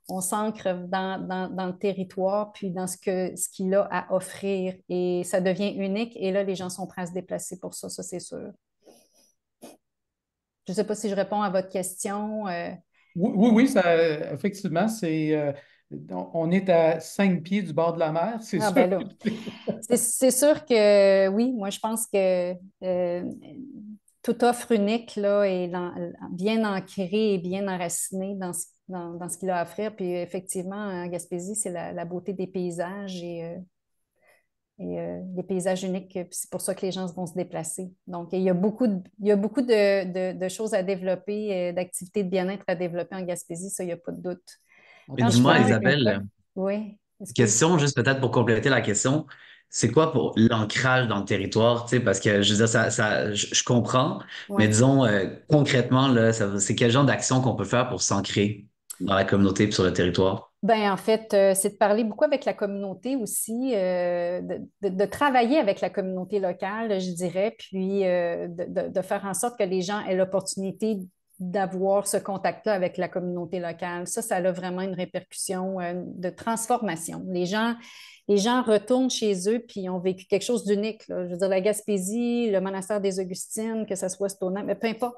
Speaker 2: on s'ancre dans le territoire, puis dans ce qu'il a à offrir. Et ça devient unique. Et là, les gens sont prêts à se déplacer pour ça c'est sûr. Je ne sais pas si je réponds à votre question.
Speaker 3: Oui, oui, oui, ça, effectivement, on est à 5 pieds du bord de la mer, c'est
Speaker 2: Ah
Speaker 3: sûr.
Speaker 2: ben là, c'est sûr que oui, moi je pense que toute offre unique là, est bien ancrée et bien enracinée dans ce qu'il a à offrir. Puis effectivement, en Gaspésie, c'est la beauté des paysages et des paysages uniques. Puis c'est pour ça que les gens vont se déplacer. Donc, il y a beaucoup de choses à développer, d'activités de bien-être à développer en Gaspésie, ça, il n'y a pas de doute.
Speaker 3: En
Speaker 1: Mais
Speaker 2: Quand je
Speaker 3: plus,
Speaker 1: dis-moi,
Speaker 2: parle,
Speaker 3: avec un
Speaker 1: Isabelle,
Speaker 2: oui, excuse.
Speaker 1: question juste peut-être pour compléter la question, c'est quoi pour l'ancrage dans le territoire, tu sais, parce que je veux dire, je comprends, mais
Speaker 2: Oui.
Speaker 1: disons concrètement, là, c'est quel genre d'action qu'on peut faire pour s'ancrer dans la communauté et sur le territoire?
Speaker 2: Ben, en fait, c'est de parler beaucoup avec la communauté aussi, de travailler avec la communauté locale, je dirais, puis de faire en sorte que les gens aient l'opportunité d'avoir ce contact-là avec la communauté locale. Ça a vraiment une répercussion de transformation. Les gens retournent chez eux puis ont vécu quelque chose d'unique, là. Je veux dire, la Gaspésie, le monastère des Augustines, que ce soit Stoneham, mais peu importe.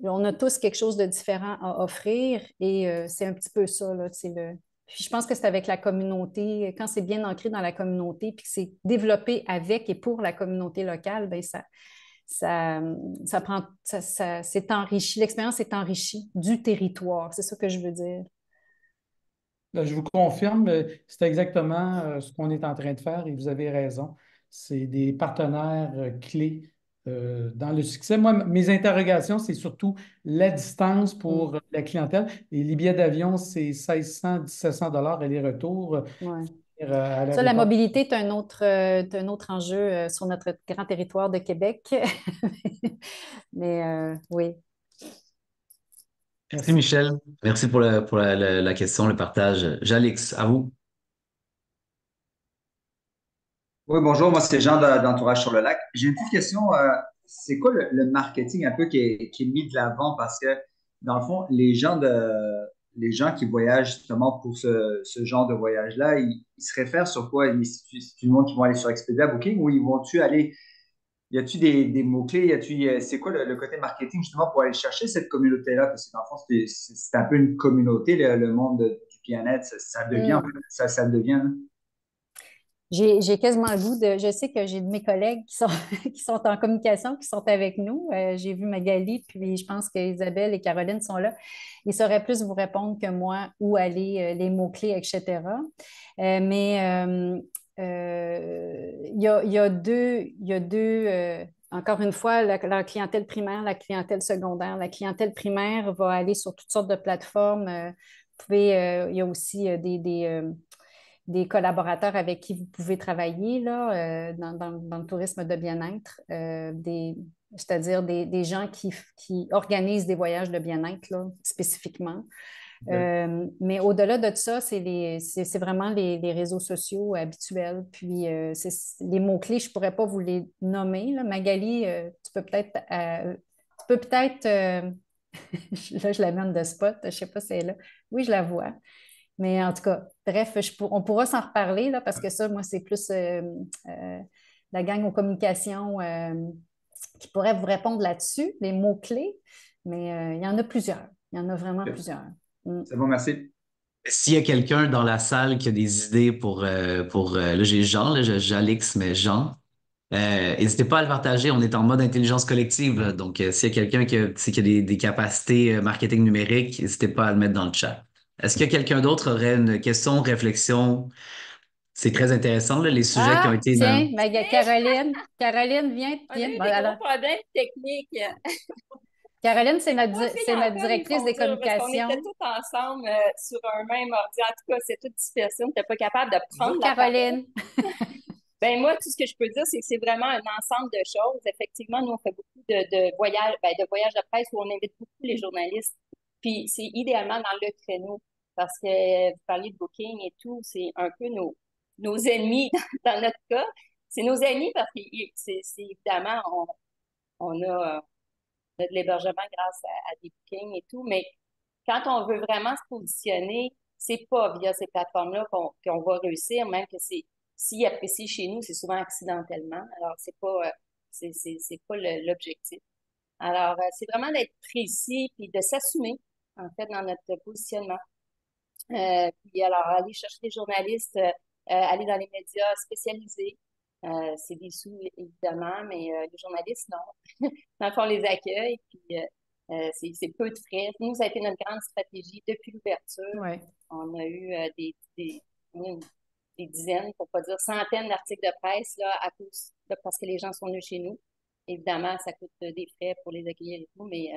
Speaker 2: On a tous quelque chose de différent à offrir et c'est un petit peu ça, là, Puis je pense que c'est avec la communauté, quand c'est bien ancré dans la communauté, puis que c'est développé avec et pour la communauté locale, ben ça, c'est enrichi, l'expérience est enrichie du territoire, c'est ça que je veux dire.
Speaker 3: là, je vous confirme, c'est exactement ce qu'on est en train de faire et vous avez raison. C'est des partenaires clés dans le succès. Moi, mes interrogations, c'est surtout la distance
Speaker 2: Mm.
Speaker 3: pour la clientèle. Et les billets d'avion, c'est 1600, 1700 $ aller-retour
Speaker 2: Ouais.
Speaker 3: à
Speaker 2: Ça, la
Speaker 3: l'aéroport.
Speaker 2: mobilité est un autre enjeu sur notre grand territoire de Québec. Mais oui.
Speaker 1: Merci
Speaker 3: Merci.
Speaker 1: Michel. Merci pour la question, le partage. Jalix, à vous.
Speaker 4: Oui, bonjour, moi c'est Jean d'Entourage sur le lac. J'ai une petite question. C'est quoi le marketing un peu qui est mis de l'avant? Parce que dans le fond, les gens qui voyagent justement pour ce genre de voyage-là, ils se réfèrent sur quoi? C'est du monde qui vont aller sur Expedia Booking ou ils vont-tu aller, y a-tu des mots-clés? C'est quoi le côté marketing justement pour aller chercher cette communauté-là? Parce que dans le fond, c'est un peu une communauté, le monde du bien-être. Ça devient, en fait,
Speaker 2: Mm.
Speaker 4: ça devient, hein.
Speaker 2: J'ai quasiment le goût de. Je sais que j'ai de mes collègues qui sont, qui sont en communication, qui sont avec nous. J'ai vu Magali, puis je pense qu'Isabelle et Caroline sont là. Ils sauraient plus vous répondre que moi où aller, les mots-clés, etc. Mais il y a deux encore une fois, la clientèle primaire, la clientèle secondaire. La clientèle primaire va aller sur toutes sortes de plateformes. Il y a aussi des collaborateurs avec qui vous pouvez travailler là, dans le tourisme de bien-être, c'est-à-dire des gens qui organisent des voyages de bien-être là, spécifiquement. Mais au-delà de ça, c'est vraiment les réseaux sociaux habituels. Puis les mots-clés, je ne pourrais pas vous les nommer, là. Magali, tu peux peut-être là, je la mène de spot, je ne sais pas si elle est là. Oui, je la vois. Mais en tout cas, bref, on pourra s'en reparler là, parce que ça, moi, c'est plus la gang aux communications qui pourrait vous répondre là-dessus, les mots-clés. Mais il y en a plusieurs. Il y en a vraiment plusieurs. Mm.
Speaker 4: C'est bon, merci.
Speaker 1: S'il y a quelqu'un dans la salle qui a des idées là, j'ai Jean, là, Jalix, mais Jean, N'hésitez pas à le partager. On est en mode intelligence collective, là. Donc, s'il y a quelqu'un qui a des capacités marketing numérique, n'hésitez pas à le mettre dans le chat. Est-ce que quelqu'un d'autre aurait une question, réflexion? C'est très intéressant, là, les sujets qui ont
Speaker 2: Ah,
Speaker 1: été...
Speaker 2: tiens,
Speaker 5: Oui,
Speaker 2: Caroline, viens.
Speaker 5: on a eu des gros problèmes techniques.
Speaker 2: Caroline, c'est
Speaker 5: La config
Speaker 2: c'est notre
Speaker 5: antenne, ils
Speaker 2: directrice
Speaker 5: vont
Speaker 2: des
Speaker 5: dire, parce qu'on était
Speaker 2: communications.
Speaker 5: tous ensemble sur un même ordi. En tout cas, c'est toute dispersion. On n'était pas capable de prendre
Speaker 2: Bonjour,
Speaker 5: la parole.
Speaker 2: Caroline.
Speaker 5: Ben moi, tout ce que je peux dire, c'est que c'est vraiment un ensemble de choses. Effectivement, nous, on fait beaucoup de voyages, de voyages de presse où on invite beaucoup les journalistes. Puis c'est idéalement dans le créneau. Parce que vous parliez de booking et tout, c'est un peu nos ennemis dans notre cas. C'est nos ennemis parce que c'est évidemment, on a de l'hébergement grâce à des bookings et tout, mais quand on veut vraiment se positionner, c'est pas via ces plateformes-là qu'on va réussir, même que s'ils apprécient chez nous, c'est souvent accidentellement. Alors, c'est pas l'objectif. Alors, c'est vraiment d'être précis puis de s'assumer, en fait, dans notre positionnement. Puis alors, aller chercher des journalistes, aller dans les médias spécialisés. C'est des sous, évidemment, mais les journalistes, non. Dans le fond, on les accueille, puis c'est peu de frais. Nous, ça a été notre grande stratégie depuis l'ouverture.
Speaker 2: Ouais.
Speaker 5: On a eu des dizaines, pour pas dire centaines d'articles de presse là, parce que les gens sont venus chez nous. Évidemment, ça coûte des frais pour les accueillir et tout, mais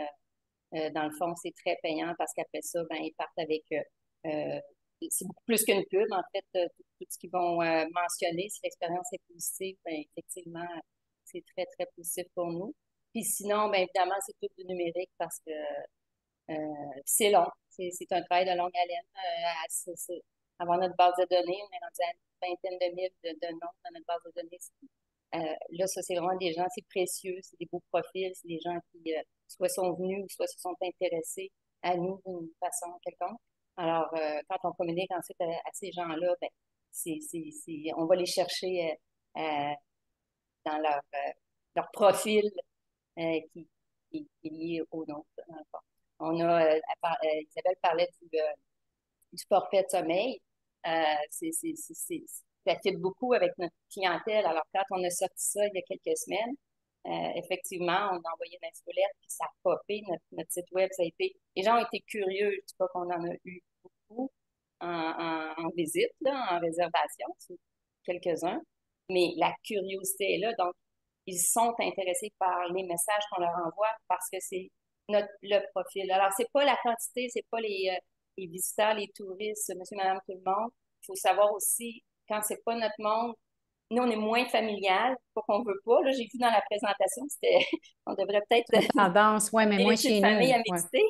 Speaker 5: dans le fond, c'est très payant parce qu'après ça, ben, ils partent avec euh, c'est beaucoup plus qu'une pub, en fait, tout ce qu'ils vont mentionner, si l'expérience est positive, ben, effectivement, c'est très, très positif pour nous. Puis sinon, ben, évidemment, c'est tout du numérique parce que c'est long. C'est un travail de longue haleine. Avoir notre base de données, on est rendu à une vingtaine de mille de noms dans notre base de données. Là, ça, c'est vraiment des gens, c'est précieux, c'est des beaux profils, c'est des gens qui soit sont venus ou soit se sont intéressés à nous d'une façon quelconque. Alors, quand on communique ensuite à ces gens-là, ben, on va les chercher dans leur profil qui est lié au nôtre, dans le fond. On a, Isabelle parlait du forfait de sommeil. Ça fit beaucoup avec notre clientèle. Alors, quand on a sorti ça il y a quelques semaines, effectivement, on a envoyé une infolette, puis ça a popé, notre site web, ça a été... Les gens ont été curieux, je ne dis pas qu'on en a eu beaucoup en visite, là, en réservation, c'est quelques-uns, mais la curiosité est là, donc ils sont intéressés par les messages qu'on leur envoie parce que c'est le profil. Alors, c'est pas la quantité, c'est pas les visiteurs, les touristes, monsieur, madame, tout le monde. Il faut savoir aussi, quand c'est pas notre monde, nous, on est moins familial, pas qu'on veut pas. Là, j'ai vu dans la présentation, on devrait peut-être
Speaker 2: Tendance, ouais, mais moins
Speaker 5: inviter
Speaker 2: chez
Speaker 5: une famille à
Speaker 2: nous. Ouais.
Speaker 5: méditer.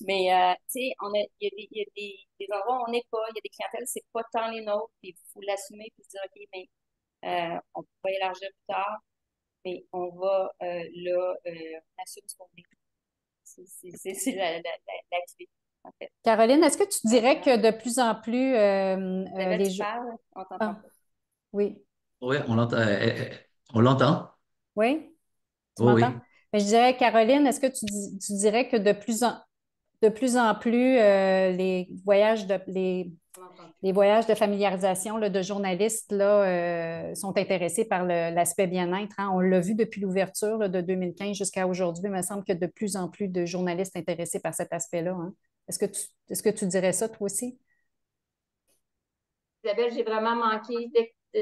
Speaker 5: Mais, tu sais, il y a des endroits où on n'est pas, il y a des clientèles, c'est pas tant les nôtres, puis il faut l'assumer, puis se dire, OK, mais on va élargir plus tard, mais on va là, on assume ce qu'on est. C'est la clé, en fait.
Speaker 2: Caroline, est-ce que tu dirais que de plus en plus
Speaker 5: Isabelle, tu parles, on t'entend
Speaker 2: Ah,
Speaker 5: pas.
Speaker 2: oui.
Speaker 1: Oui, on l'entend.
Speaker 2: Oui? Tu
Speaker 1: Oh,
Speaker 2: m'entends?
Speaker 1: oui.
Speaker 2: Mais je dirais, Caroline, est-ce que tu dirais que de plus en plus les voyages de familiarisation là, de journalistes là, sont intéressés par l'aspect bien-être, hein? On l'a vu depuis l'ouverture là, de 2015 jusqu'à aujourd'hui. Il me semble qu'il y a de plus en plus de journalistes intéressés par cet aspect-là, hein? Est-ce que tu dirais ça, toi aussi?
Speaker 5: Isabelle, j'ai vraiment manqué.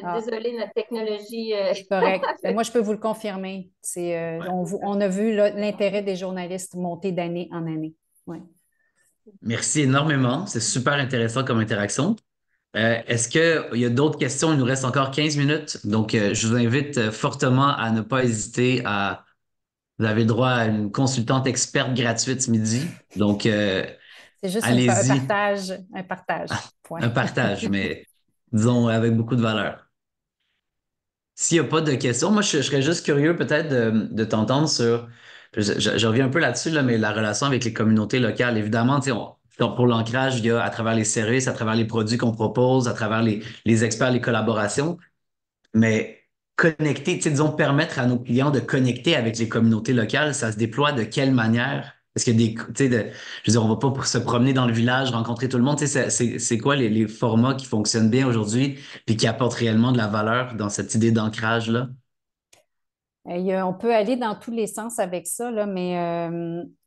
Speaker 2: Ah,
Speaker 5: Désolée, notre technologie.
Speaker 2: correct. Ben, moi, je peux vous le confirmer.
Speaker 1: Ouais.
Speaker 2: On a vu là, l'intérêt des journalistes monter d'année en année. Ouais.
Speaker 1: Merci énormément. C'est super intéressant comme interaction. Est-ce qu'il y a d'autres questions? Il nous reste encore 15 minutes. Donc, je vous invite fortement à ne pas hésiter à... Vous avez le droit à une consultante experte gratuite ce midi. Donc,
Speaker 2: C'est juste
Speaker 1: allez-y.
Speaker 2: un partage. Point.
Speaker 1: Un partage, mais disons avec beaucoup de valeur. S'il n'y a pas de questions, moi, je serais juste curieux peut-être de t'entendre sur... Je reviens un peu là-dessus, là, mais la relation avec les communautés locales. Évidemment, tu sais, pour l'ancrage, il y a à travers les services, à travers les produits qu'on propose, à travers les experts, les collaborations. Mais connecter, tu sais, disons, permettre à nos clients de connecter avec les communautés locales, ça se déploie de quelle manière? Est-ce qu'il y a des, tu sais, je veux dire, on va pas pour se promener dans le village, rencontrer tout le monde. Tu sais, c'est quoi les formats qui fonctionnent bien aujourd'hui puis qui apportent réellement de la valeur dans cette idée d'ancrage-là?
Speaker 2: On peut aller dans tous les sens avec ça, là, mais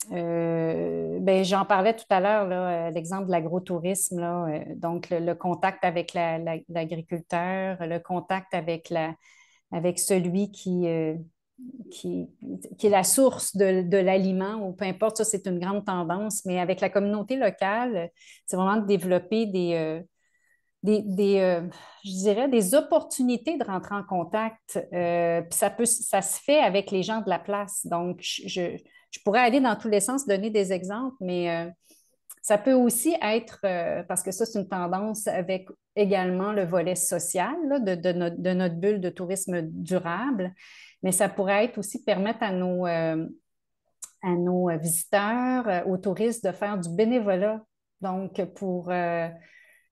Speaker 2: ben, j'en parlais tout à l'heure, là, l'exemple de l'agrotourisme, là, donc le contact avec l'agriculteur, le contact avec celui qui, qui est la source de l'aliment, ou peu importe, ça c'est une grande tendance, mais avec la communauté locale, c'est vraiment de développer des, je dirais, des opportunités de rentrer en contact. Puis ça se fait avec les gens de la place. Donc, je pourrais aller dans tous les sens, donner des exemples, mais ça peut aussi être, parce que ça, c'est une tendance avec également le volet social là, de notre bulle de tourisme durable, mais ça pourrait être aussi permettre à nos visiteurs, aux touristes de faire du bénévolat. Donc, pour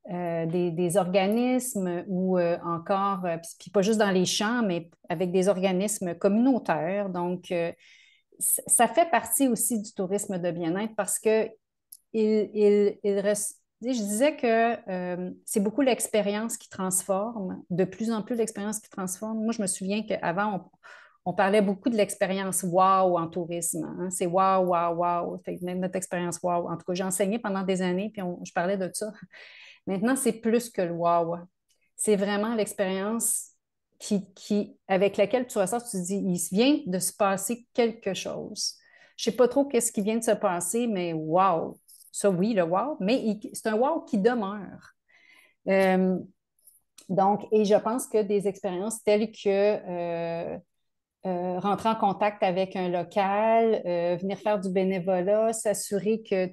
Speaker 2: des organismes ou encore, puis pas juste dans les champs, mais avec des organismes communautaires. Donc, ça fait partie aussi du tourisme de bien-être parce que il reste. Je disais que c'est beaucoup l'expérience qui transforme, de plus en plus l'expérience qui transforme. Moi, je me souviens qu'avant, on parlait beaucoup de l'expérience wow en tourisme. Hein. C'est wow, wow, wow. Fait que notre expérience wow. En tout cas, j'ai enseigné pendant des années, puis je parlais de ça. Maintenant, c'est plus que le wow. C'est vraiment l'expérience avec laquelle tu ressors, tu te dis, il vient de se passer quelque chose. Je ne sais pas trop qu'est-ce qui vient de se passer, mais wow. Ça, oui, le wow, mais c'est un wow qui demeure. Euh, donc, et je pense que des expériences telles que rentrer en contact avec un local, venir faire du bénévolat, s'assurer que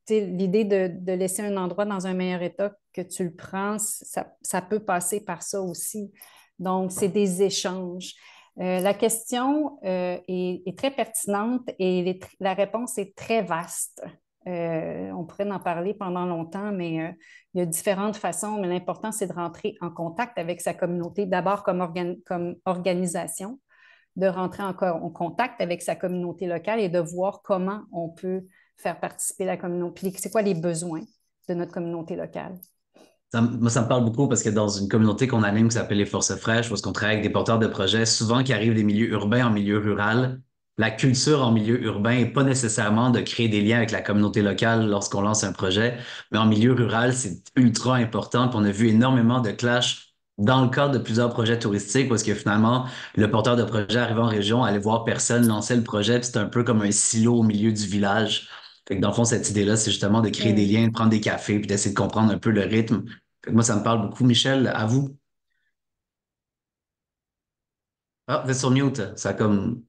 Speaker 2: l'idée de laisser un endroit dans un meilleur état, que tu le prends, ça peut passer par ça aussi. Donc, c'est des échanges. La question est très pertinente et la réponse est très vaste. On pourrait en parler pendant longtemps, mais il y a différentes façons. Mais l'important, c'est de rentrer en contact avec sa communauté, d'abord comme organisation, de rentrer en contact avec sa communauté locale et de voir comment on peut faire participer la communauté. Puis c'est quoi les besoins de notre communauté locale?
Speaker 1: Moi, ça me parle beaucoup parce que dans une communauté qu'on anime qui s'appelle les Forces fraîches, parce qu'on travaille avec des porteurs de projets, souvent qui arrivent des milieux urbains en milieu rural, la culture en milieu urbain n'est pas nécessairement de créer des liens avec la communauté locale lorsqu'on lance un projet, mais en milieu rural, c'est ultra important. Puis on a vu énormément de clashs dans le cadre de plusieurs projets touristiques parce que finalement, le porteur de projet arrivait en région, allait voir personne, lançait le projet, puis c'était un peu comme un silo au milieu du village. Fait que dans le fond, cette idée-là, c'est justement de créer des
Speaker 2: Mm.
Speaker 1: liens, de prendre des cafés, puis d'essayer de comprendre un peu le rythme. Fait que moi, ça me parle beaucoup. Michel, à vous. Ah, vous êtes sur mute. Ça comme.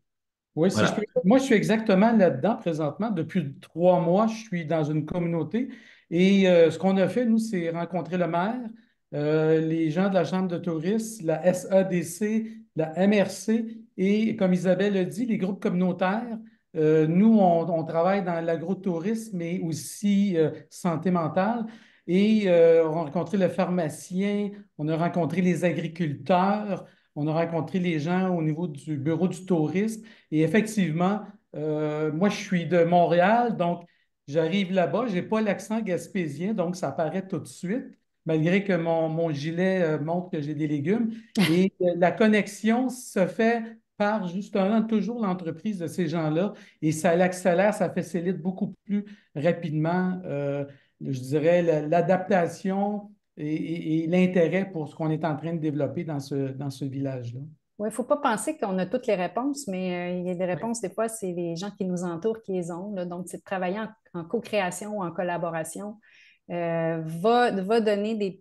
Speaker 3: Oui, si je peux.
Speaker 1: Voilà.
Speaker 3: Moi, je suis exactement là-dedans présentement. Depuis 3 mois, je suis dans une communauté et ce qu'on a fait, nous, c'est rencontrer le maire, les gens de la Chambre de tourisme, la SADC, la MRC et, comme Isabelle a dit, les groupes communautaires. Nous, on travaille dans l'agrotourisme mais aussi santé mentale. Et on a rencontré le pharmacien, on a rencontré les agriculteurs, on a rencontré les gens au niveau du bureau du tourisme. Et effectivement, moi, je suis de Montréal, donc j'arrive là-bas. Je n'ai pas l'accent gaspésien, donc ça paraît tout de suite, malgré que mon gilet montre que j'ai des légumes. Et la connexion se fait par justement toujours l'entreprise de ces gens-là. Et ça l'accélère, ça facilite beaucoup plus rapidement, je dirais, l'adaptation et l'intérêt pour ce qu'on est en train de développer dans ce village-là.
Speaker 2: Oui, il ne faut pas penser qu'on a toutes les réponses, mais il y a des réponses, des fois, c'est les gens qui nous entourent qui les ont. Là. Donc, c'est de travailler en co-création ou en collaboration. Va donner des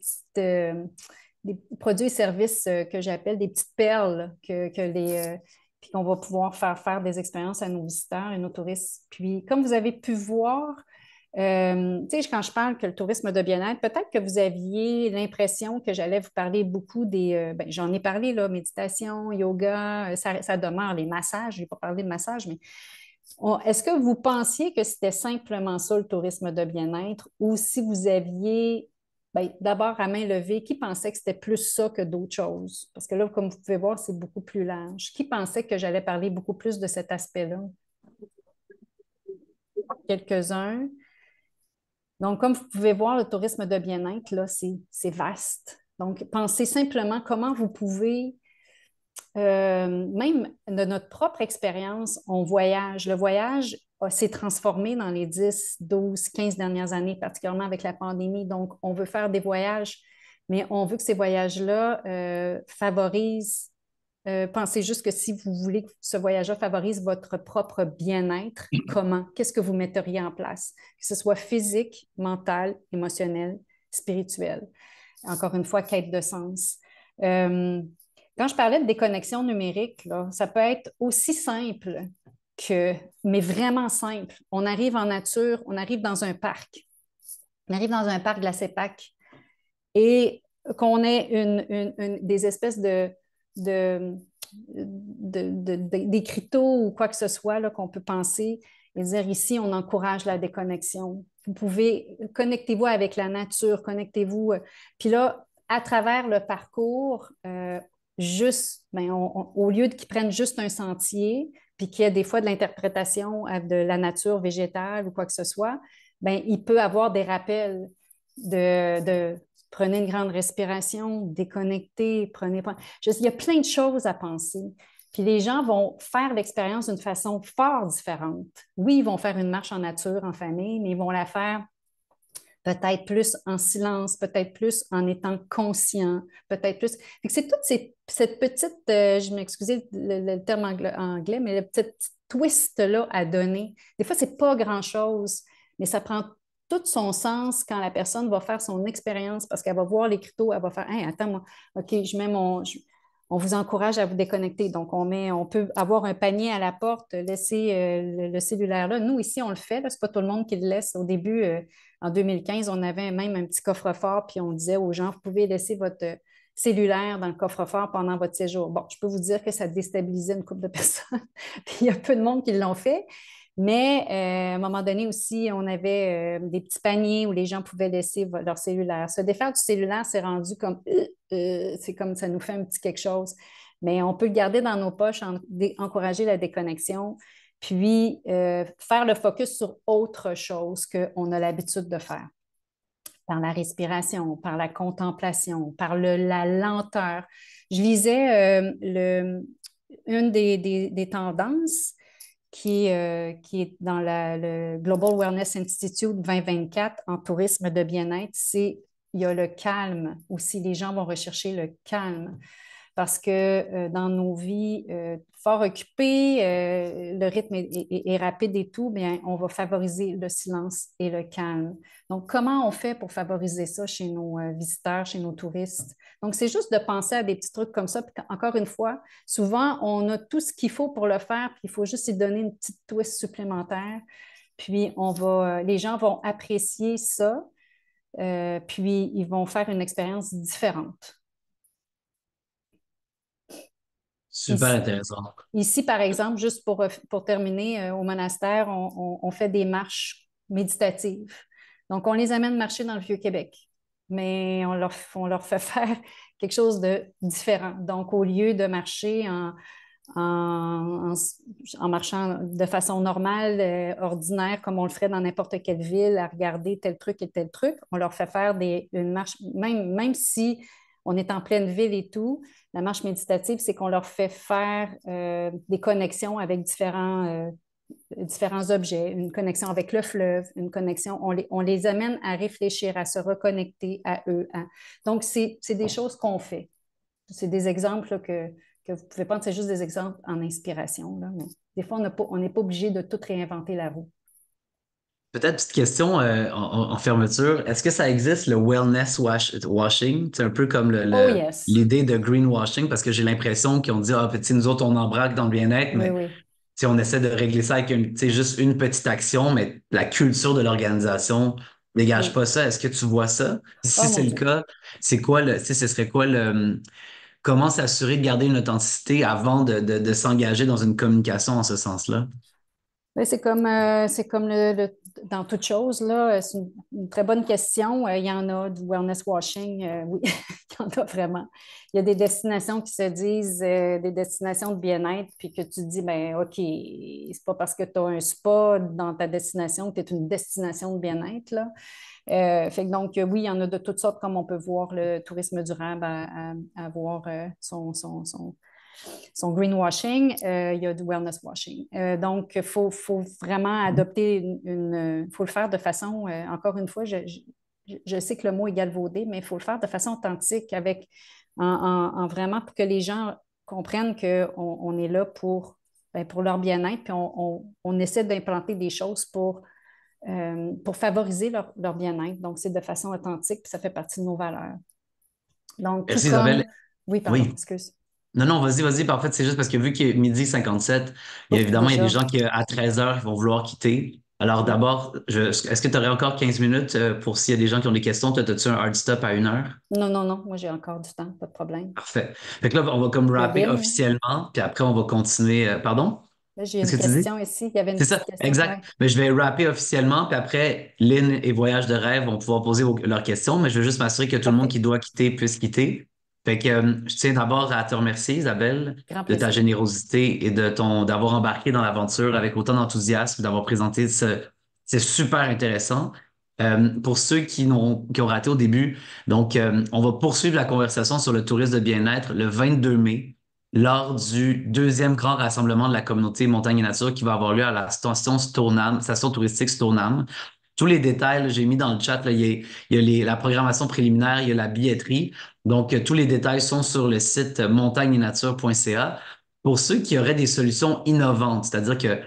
Speaker 2: produits et services que j'appelle des petites perles puis qu'on va pouvoir faire des expériences à nos visiteurs et nos touristes. Puis, comme vous avez pu voir, tu sais, quand je parle que le tourisme de bien-être, peut-être que vous aviez l'impression que j'allais vous parler beaucoup ben, j'en ai parlé, là, méditation, yoga, ça demeure, les massages, je n'ai pas parlé de massage, mais est-ce que vous pensiez que c'était simplement ça, le tourisme de bien-être, ou si vous aviez, ben, d'abord à main levée, qui pensait que c'était plus ça que d'autres choses? Parce que là, comme vous pouvez voir, c'est beaucoup plus large. Qui pensait que j'allais parler beaucoup plus de cet aspect-là? Quelques-uns. Donc, comme vous pouvez voir, le tourisme de bien-être, là, c'est vaste. Donc, pensez simplement comment vous pouvez même de notre propre expérience, on voyage. Le voyage s'est transformé dans les 10, 12, 15 dernières années, particulièrement avec la pandémie. Donc, on veut faire des voyages, mais on veut que ces voyages-là favorisent. Pensez juste que si vous voulez que ce voyage-là favorise votre propre bien-être, comment? Qu'est-ce que vous metteriez en place? Que ce soit physique, mental, émotionnel, spirituel. Encore une fois, quête de sens. Quand je parlais de déconnexion numérique, là, ça peut être aussi simple mais vraiment simple. On arrive en nature, on arrive dans un parc. On arrive dans un parc de la CEPAC et qu'on ait des espèces d'écriteaux ou quoi que ce soit là, qu'on peut penser et dire ici, on encourage la déconnexion. Vous pouvez, connectez-vous avec la nature, connectez-vous. Puis là, à travers le parcours, au lieu qu'ils prennent juste un sentier, puis qu'il y a des fois de l'interprétation de la nature végétale ou quoi que ce soit, bien, il peut avoir des rappels de prenez une grande respiration, déconnectez, il y a plein de choses à penser. Puis les gens vont faire l'expérience d'une façon fort différente. Oui, ils vont faire une marche en nature, en famille, mais ils vont la faire peut-être plus en silence, peut-être plus en étant conscient, peut-être plus. C'est toute cette petite, je m'excuse le terme anglais, mais le petit twist-là à donner. Des fois, c'est pas grand-chose, mais ça prend tout son sens quand la personne va faire son expérience parce qu'elle va voir l'écriteau, elle va faire hey, attends, moi, OK, on vous encourage à vous déconnecter. Donc, on peut avoir un panier à la porte, laisser le cellulaire là. Nous, ici, on le fait. Ce n'est pas tout le monde qui le laisse. Au début, en 2015, on avait même un petit coffre-fort, puis on disait aux gens, vous pouvez laisser votre cellulaire dans le coffre-fort pendant votre séjour. Bon, je peux vous dire que ça déstabilisait une couple de personnes. Puis il y a peu de monde qui l'ont fait. Mais à un moment donné aussi, on avait des petits paniers où les gens pouvaient laisser leur cellulaire. Se défaire du cellulaire, c'est rendu comme c'est comme ça nous fait un petit quelque chose. Mais on peut le garder dans nos poches, encourager la déconnexion, puis faire le focus sur autre chose qu'on a l'habitude de faire. Par la respiration, par la contemplation, par la lenteur. Je lisais une des tendances qui est dans le Global Wellness Institute 2024 en tourisme de bien-être, il y a le calme aussi. Les gens vont rechercher le calme parce que dans nos vies fort occupées, le rythme est rapide et tout, bien, on va favoriser le silence et le calme. Donc, comment on fait pour favoriser ça chez nos visiteurs, chez nos touristes? Donc, c'est juste de penser à des petits trucs comme ça. Puis, encore une fois, souvent, on a tout ce qu'il faut pour le faire, puis il faut juste y donner une petite twist supplémentaire. Puis, les gens vont apprécier ça, puis ils vont faire une expérience différente.
Speaker 1: Super intéressant.
Speaker 2: Ici, par exemple, juste pour terminer, au monastère, on fait des marches méditatives. Donc, on les amène marcher dans le Vieux-Québec, mais on leur fait faire quelque chose de différent. Donc, au lieu de marcher en marchant de façon normale, ordinaire, comme on le ferait dans n'importe quelle ville, à regarder tel truc et tel truc, on leur fait faire une marche, même si on est en pleine ville et tout, la marche méditative, c'est qu'on leur fait faire des connexions avec différents objets, une connexion avec le fleuve, une connexion, on les amène à réfléchir, à se reconnecter à eux. Donc, c'est des choses qu'on fait. C'est des exemples là, que vous pouvez prendre, c'est juste des exemples en inspiration. Là, mais des fois, on n'est pas obligé de tout réinventer la roue.
Speaker 1: Peut-être petite question en fermeture. Est-ce que ça existe le washing? C'est un peu comme
Speaker 2: Oh yes.
Speaker 1: l'idée de greenwashing parce que j'ai l'impression qu'ils ont dit, ah, petit, nous autres, on embraque dans le bien-être,
Speaker 2: Oui,
Speaker 1: mais
Speaker 2: oui.
Speaker 1: on essaie de régler ça avec juste une petite action, mais la culture de l'organisation dégage
Speaker 2: Oui.
Speaker 1: pas ça. Est-ce que tu vois ça? Si
Speaker 2: Oh
Speaker 1: c'est
Speaker 2: mon
Speaker 1: le
Speaker 2: Dieu.
Speaker 1: cas, c'est quoi ce serait quoi comment s'assurer de garder une authenticité avant de s'engager dans une communication en ce sens-là?
Speaker 2: Ben, c'est comme dans toute chose, là, c'est une très bonne question. Il y en a du wellness washing, oui, il y en a vraiment. Il y a des destinations qui se disent des destinations de bien-être, puis que tu te dis, ben OK, c'est pas parce que tu as un spa dans ta destination que tu es une destination de bien-être, là. Fait que donc, oui, il y en a de toutes sortes, comme on peut voir le tourisme durable avoir son greenwashing, il y a du wellness washing. Donc, il faut vraiment adopter faut le faire de façon, encore une fois, je sais que le mot est galvaudé, mais il faut le faire de façon authentique, en vraiment pour que les gens comprennent qu'on est là pour leur bien-être, puis on essaie d'implanter des choses pour favoriser leur bien-être. Donc, c'est de façon authentique, puis ça fait partie de nos valeurs. Donc, tout
Speaker 1: Merci
Speaker 2: comme...
Speaker 1: Isabelle.
Speaker 2: Oui, pardon,
Speaker 1: Oui.
Speaker 2: excuse.
Speaker 1: Non, non, vas-y. En fait, c'est juste parce que vu qu'il est midi 57, évidemment, il y a
Speaker 2: Déjà.
Speaker 1: des gens qui, à 13 heures, ils vont vouloir quitter. Alors
Speaker 2: Oui.
Speaker 1: d'abord, est-ce que tu aurais encore 15 minutes pour s'il y a des gens qui ont des questions? Toi, as-tu un hard stop à 1 heure?
Speaker 2: Non, non, non, moi j'ai encore du temps, pas de problème.
Speaker 1: Parfait. Fait que là, on va comme
Speaker 2: Il y a
Speaker 1: rapper
Speaker 2: Lynn, hein?
Speaker 1: officiellement, puis après, on va continuer. Pardon?
Speaker 2: Là, j'ai une
Speaker 1: Qu'est-ce que tu dis?
Speaker 2: question ici. Il y avait une
Speaker 1: C'est
Speaker 2: petite
Speaker 1: ça,
Speaker 2: question.
Speaker 1: exact.
Speaker 2: Ouais.
Speaker 1: Mais je vais rapper officiellement, puis après, Lynn et Voyage de rêve vont pouvoir poser leurs questions, mais je veux juste m'assurer que tout le monde
Speaker 2: Parfait.
Speaker 1: qui doit quitter puisse quitter. Fait que je tiens d'abord à te remercier, Isabelle,
Speaker 2: Grand
Speaker 1: de ta
Speaker 2: plaisir.
Speaker 1: générosité et d'avoir embarqué dans l'aventure avec autant d'enthousiasme, d'avoir présenté c'est super intéressant. Pour ceux qui ont raté au début, donc on va poursuivre la conversation sur le tourisme de bien-être le 22 mai lors du deuxième grand rassemblement de la communauté Montagne et Nature qui va avoir lieu à la station touristique Stoneham. Tous les détails, là, j'ai mis dans le chat, là, il y a la programmation préliminaire, il y a la billetterie. Donc, tous les détails sont sur le site montagneetnature.ca. Pour ceux qui auraient des solutions innovantes, c'est-à-dire que,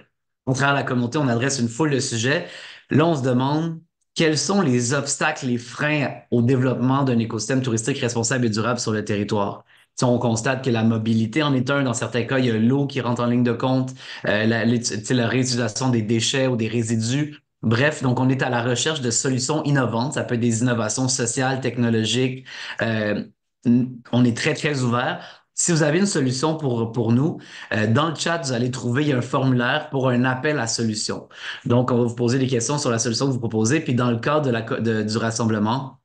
Speaker 1: au travers de la communauté, on adresse une foule de sujets. Là, on se demande quels sont les obstacles, les freins au développement d'un écosystème touristique responsable et durable sur le territoire. Si on constate que la mobilité en est un. Dans certains cas, il y a l'eau qui rentre en ligne de compte, la réutilisation des déchets ou des résidus. Bref, donc on est à la recherche de solutions innovantes. Ça peut être des innovations sociales, technologiques. Euh, on est très, très ouvert. Si vous avez une solution pour nous, dans le chat, vous allez trouver, il y a un formulaire pour un appel à solution. Donc, on va vous poser des questions sur la solution que vous proposez. Puis, dans le cadre du rassemblement,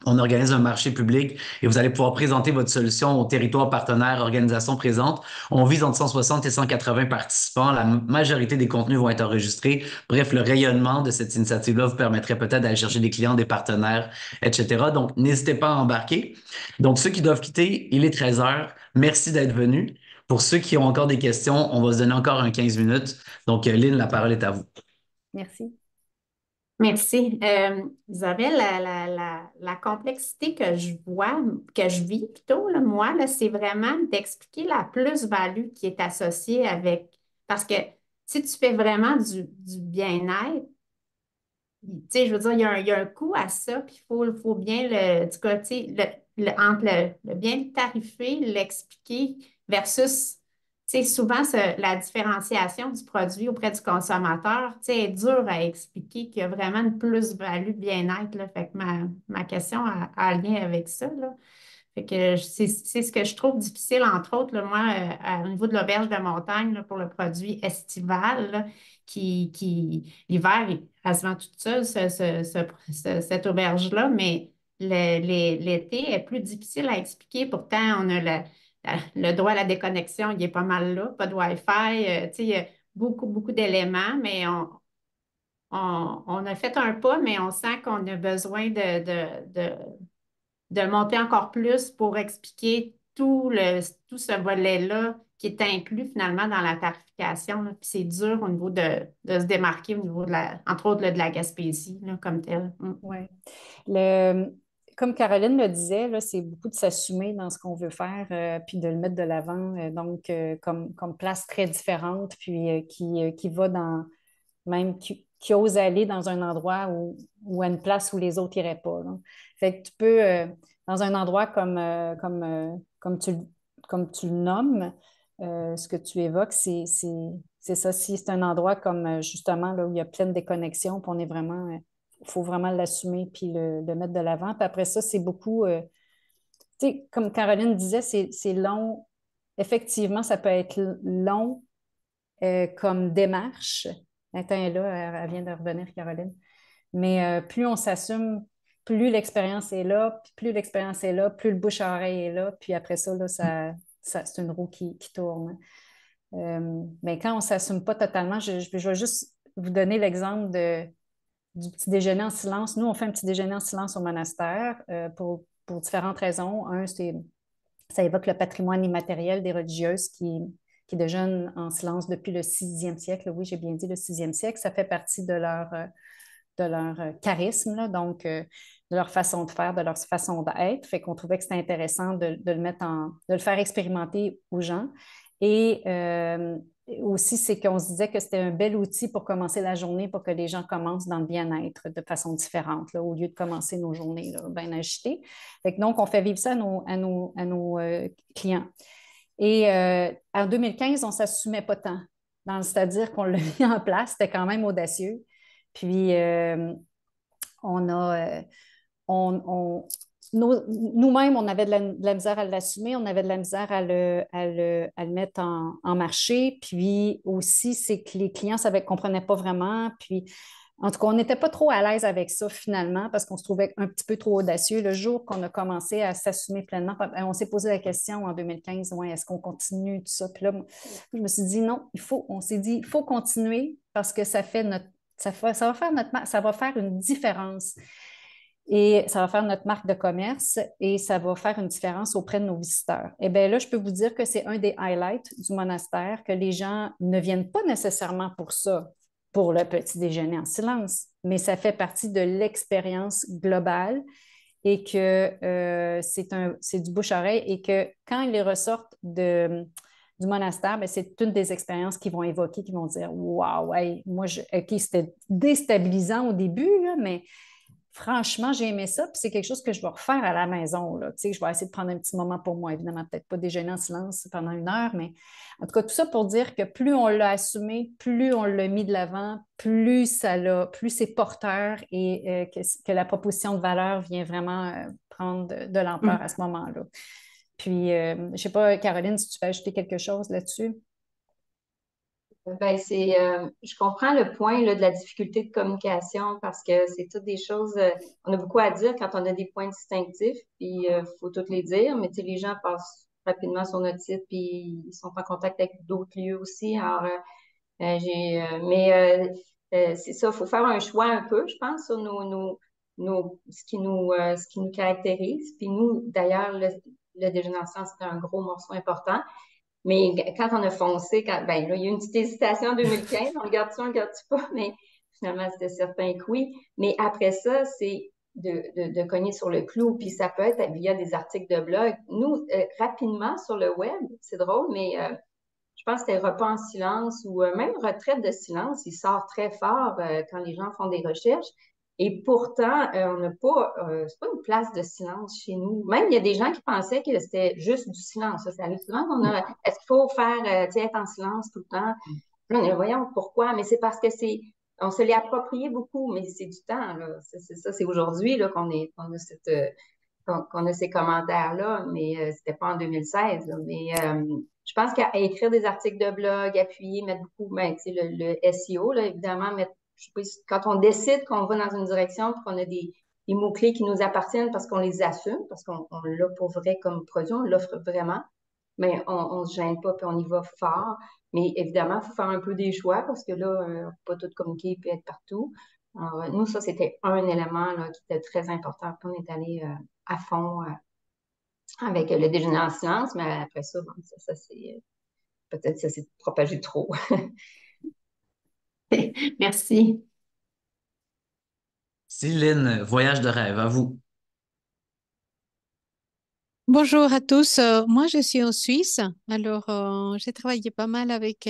Speaker 1: on organise un marché public et vous allez pouvoir présenter votre solution aux territoires partenaires, organisations présentes. On vise entre 160 et 180 participants. La majorité des contenus vont être enregistrés. Bref, le rayonnement de cette initiative-là vous permettrait peut-être d'aller chercher des clients, des partenaires, etc. Donc, n'hésitez pas à embarquer. Donc, ceux qui doivent quitter, il est 13 heures. Merci d'être venus. Pour ceux qui ont encore des questions, on va se donner encore un 15 minutes. Donc, Lynn, la parole est à vous.
Speaker 2: Merci.
Speaker 6: Merci. Isabelle, la complexité que je vois, que je vis plutôt, là, moi, là, c'est vraiment d'expliquer la plus-value qui est associée avec. Parce que si tu fais vraiment du bien-être, tu sais, je veux dire, il y a un coût à ça, puis il faut bien en tout cas, tu sais, entre le bien le tarifer, l'expliquer versus, tu sais, souvent, la différenciation du produit auprès du consommateur, tu sais, est dure à expliquer qu'il y a vraiment une plus-value bien-être, là. Fait que ma question a lien avec ça, là. Fait que c'est ce que je trouve difficile, entre autres, là, moi, au niveau de l'auberge de montagne, là, pour le produit estival, là, l'hiver, elle se vend toute seule, cette auberge-là, mais l'été est plus difficile à expliquer. Pourtant, on a le droit à la déconnexion, il est pas mal là, pas de Wi-Fi, tu sais, il y a beaucoup, beaucoup d'éléments, mais on a fait un pas, mais on sent qu'on a besoin de monter encore plus pour expliquer tout ce volet-là qui est inclus finalement dans la tarification, là. Puis c'est dur au niveau de se démarquer au niveau entre autres là, de la Gaspésie là, comme telle.
Speaker 2: Oui. Comme Caroline le disait, là, c'est beaucoup de s'assumer dans ce qu'on veut faire, puis de le mettre de l'avant, donc comme place très différente, puis qui va même qui ose aller dans un endroit ou à une place où les autres n'iraient pas, là. Fait que tu peux, dans un endroit comme tu le nommes, ce que tu évoques, c'est ça. Si c'est un endroit comme justement là, où il y a plein de déconnexions, puis on est vraiment, il faut vraiment l'assumer puis le mettre de l'avant. Puis après ça, c'est beaucoup, tu sais, comme Caroline disait, c'est long. Effectivement, ça peut être long comme démarche. Attends, là, elle vient de revenir, Caroline. Mais plus on s'assume, plus l'expérience est là, puis plus l'expérience est là, plus le bouche à oreille est là, puis après ça, là, c'est une roue qui tourne. Mais quand on ne s'assume pas totalement, je vais juste vous donner l'exemple du petit déjeuner en silence. Nous, on fait un petit déjeuner en silence au monastère pour différentes raisons. Un, c'est Ça évoque le patrimoine immatériel des religieuses qui déjeunent en silence depuis le 6e siècle. Oui, j'ai bien dit le 6e siècle. Ça fait partie de leur charisme, là, donc de leur façon de faire, de leur façon d'être. Fait qu'on trouvait que c'était intéressant de le mettre de le faire expérimenter aux gens. Et aussi, c'est qu'on se disait que c'était un bel outil pour commencer la journée, pour que les gens commencent dans le bien-être de façon différente, là, au lieu de commencer nos journées là, bien agitées. Fait que donc, on fait vivre ça à nos clients. Et en 2015, on ne s'assumait pas tant. C'est-à-dire qu'on l'a mis en place, c'était quand même audacieux. Puis, on a, on- nous-mêmes, on avait de la misère à l'assumer, on avait de la misère à le mettre en marché. Puis aussi, c'est que les clients ne comprenaient pas vraiment. Puis, en tout cas, on n'était pas trop à l'aise avec ça finalement parce qu'on se trouvait un petit peu trop audacieux. Le jour qu'on a commencé à s'assumer pleinement, on s'est posé la question en 2015, ouais, est-ce qu'on continue tout ça? Puis là, je me suis dit non, on s'est dit, il faut continuer parce que ça va faire une différence. Et ça va faire notre marque de commerce et ça va faire une différence auprès de nos visiteurs. Et bien là, je peux vous dire que c'est un des highlights du monastère, que les gens ne viennent pas nécessairement pour ça, pour le petit déjeuner en silence, mais ça fait partie de l'expérience globale et que c'est du bouche-oreille et que quand ils ressortent du monastère, bien, c'est une des expériences qu'ils vont évoquer, qu'ils vont dire waouh, hey, OK, c'était déstabilisant au début, là, mais franchement, j'ai aimé ça, puis c'est quelque chose que je vais refaire à la maison. Là. Tu sais, je vais essayer de prendre un petit moment pour moi. Évidemment, peut-être pas déjeuner en silence pendant 1 heure, mais en tout cas, tout ça pour dire que plus on l'a assumé, plus on l'a mis de l'avant, plus c'est porteur et que la proposition de valeur vient vraiment prendre de l'ampleur à ce moment-là. Puis, je ne sais pas, Caroline, si tu veux ajouter quelque chose là-dessus.
Speaker 5: Je comprends le point là, de la difficulté de communication parce que c'est toutes des choses, on a beaucoup à dire quand on a des points distinctifs, puis il faut toutes les dire, mais tu sais, les gens passent rapidement sur notre site, puis ils sont en contact avec d'autres lieux aussi. Alors, c'est ça, il faut faire un choix un peu, je pense, sur ce qui nous caractérise. Puis nous, d'ailleurs, le déjeuner ensemble, c'est un gros morceau important. Mais quand on a foncé, ben, là, il y a eu une petite hésitation en 2015, on le garde-tu, on le garde-tu pas, mais finalement, c'était certain que oui. Mais après ça, c'est de cogner sur le clou, puis ça peut être via des articles de blog. Nous, rapidement sur le web, c'est drôle, mais je pense que c'était repas en silence ou même retraite de silence, il sort très fort quand les gens font des recherches. Et pourtant, on n'a pas, c'est pas une place de silence chez nous. Même il y a des gens qui pensaient que c'était juste du silence. Ça arrive souvent qu'on a, est-ce qu'il faut faire, être en silence tout le temps? Là, on est, voyons pourquoi, mais c'est parce que on se l'est approprié beaucoup, mais c'est du temps, là. C'est ça, c'est aujourd'hui, là, qu'on a ces commentaires-là, mais c'était pas en 2016, là. Mais je pense qu'à écrire des articles de blog, appuyer, mettre beaucoup, ben, tu sais, le SEO, là, évidemment, je sais pas, quand on décide qu'on va dans une direction, puis qu'on a des mots-clés qui nous appartiennent parce qu'on les assume, parce qu'on l'a pour vrai comme produit, on l'offre vraiment, mais on se gêne pas, puis on y va fort. Mais évidemment, il faut faire un peu des choix parce que là, on ne peut pas tout communiquer et être partout. Alors, nous, ça, c'était un élément là, qui était très important. Puis on est allé à fond avec le déjeuner en silence, mais après ça, bon, ça c'est peut-être ça s'est propagé trop.
Speaker 6: Merci.
Speaker 1: Céline, voyage de rêve, à vous.
Speaker 7: Bonjour à tous. Moi, je suis en Suisse. Alors, j'ai travaillé pas mal avec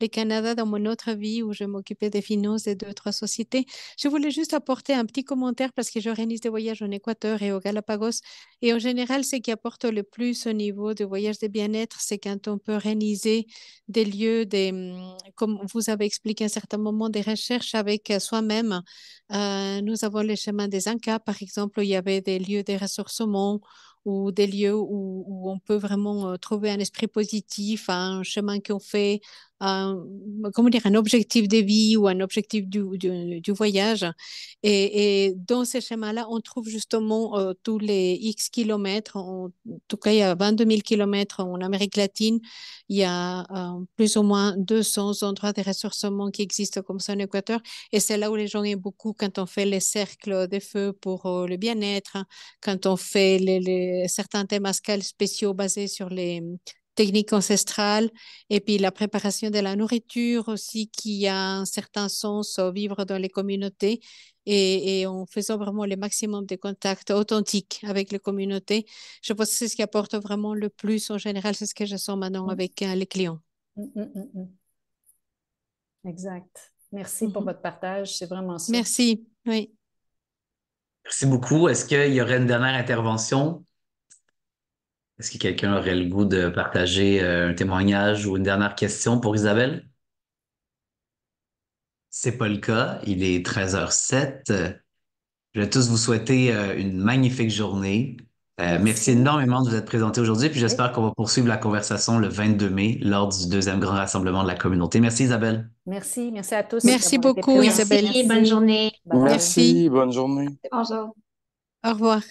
Speaker 7: le Canada dans mon autre vie où je m'occupais des finances de 2, 3 sociétés. Je voulais juste apporter un petit commentaire parce que j'organise des voyages en Équateur et au Galapagos. Et en général, ce qui apporte le plus au niveau de voyages de bien-être, c'est quand on peut organiser des lieux, comme vous avez expliqué à un certain moment, des recherches avec soi-même. Nous avons le chemin des Incas, par exemple, où il y avait des lieux de ressourcement ou des lieux où on peut vraiment trouver un esprit positif, un chemin qu'on fait comment dire, un objectif de vie ou un objectif du voyage. Et dans ce schéma-là, on trouve justement tous les X kilomètres. En tout cas, il y a 22 000 kilomètres en Amérique latine. Il y a plus ou moins 200 endroits de ressourcement qui existent comme ça en Équateur. Et c'est là où les gens aiment beaucoup quand on fait les cercles de feu pour le bien-être, hein, quand on fait certains temazcals spéciaux basés sur les techniques ancestrales et puis la préparation de la nourriture aussi qui a un certain sens vivre dans les communautés et en faisant vraiment le maximum de contacts authentiques avec les communautés. Je pense que c'est ce qui apporte vraiment le plus en général, c'est ce que je sens maintenant avec les clients.
Speaker 2: Exact. Merci pour votre partage, c'est vraiment ça.
Speaker 7: Merci, oui.
Speaker 1: Merci beaucoup. Est-ce qu'il y aurait une dernière intervention? Est-ce que quelqu'un aurait le goût de partager un témoignage ou une dernière question pour Isabelle? C'est pas le cas. Il est 13h07. Je vais tous vous souhaiter une magnifique journée. Merci énormément de vous être présenté aujourd'hui, puis j'espère qu'on va poursuivre la conversation le 22 mai lors du deuxième grand rassemblement de la communauté. Merci Isabelle.
Speaker 2: Merci à tous.
Speaker 7: Merci beaucoup Isabelle.
Speaker 6: Merci, bonne journée.
Speaker 2: Bye.
Speaker 7: Merci,
Speaker 8: bonne journée.
Speaker 5: Bonjour.
Speaker 7: Au revoir.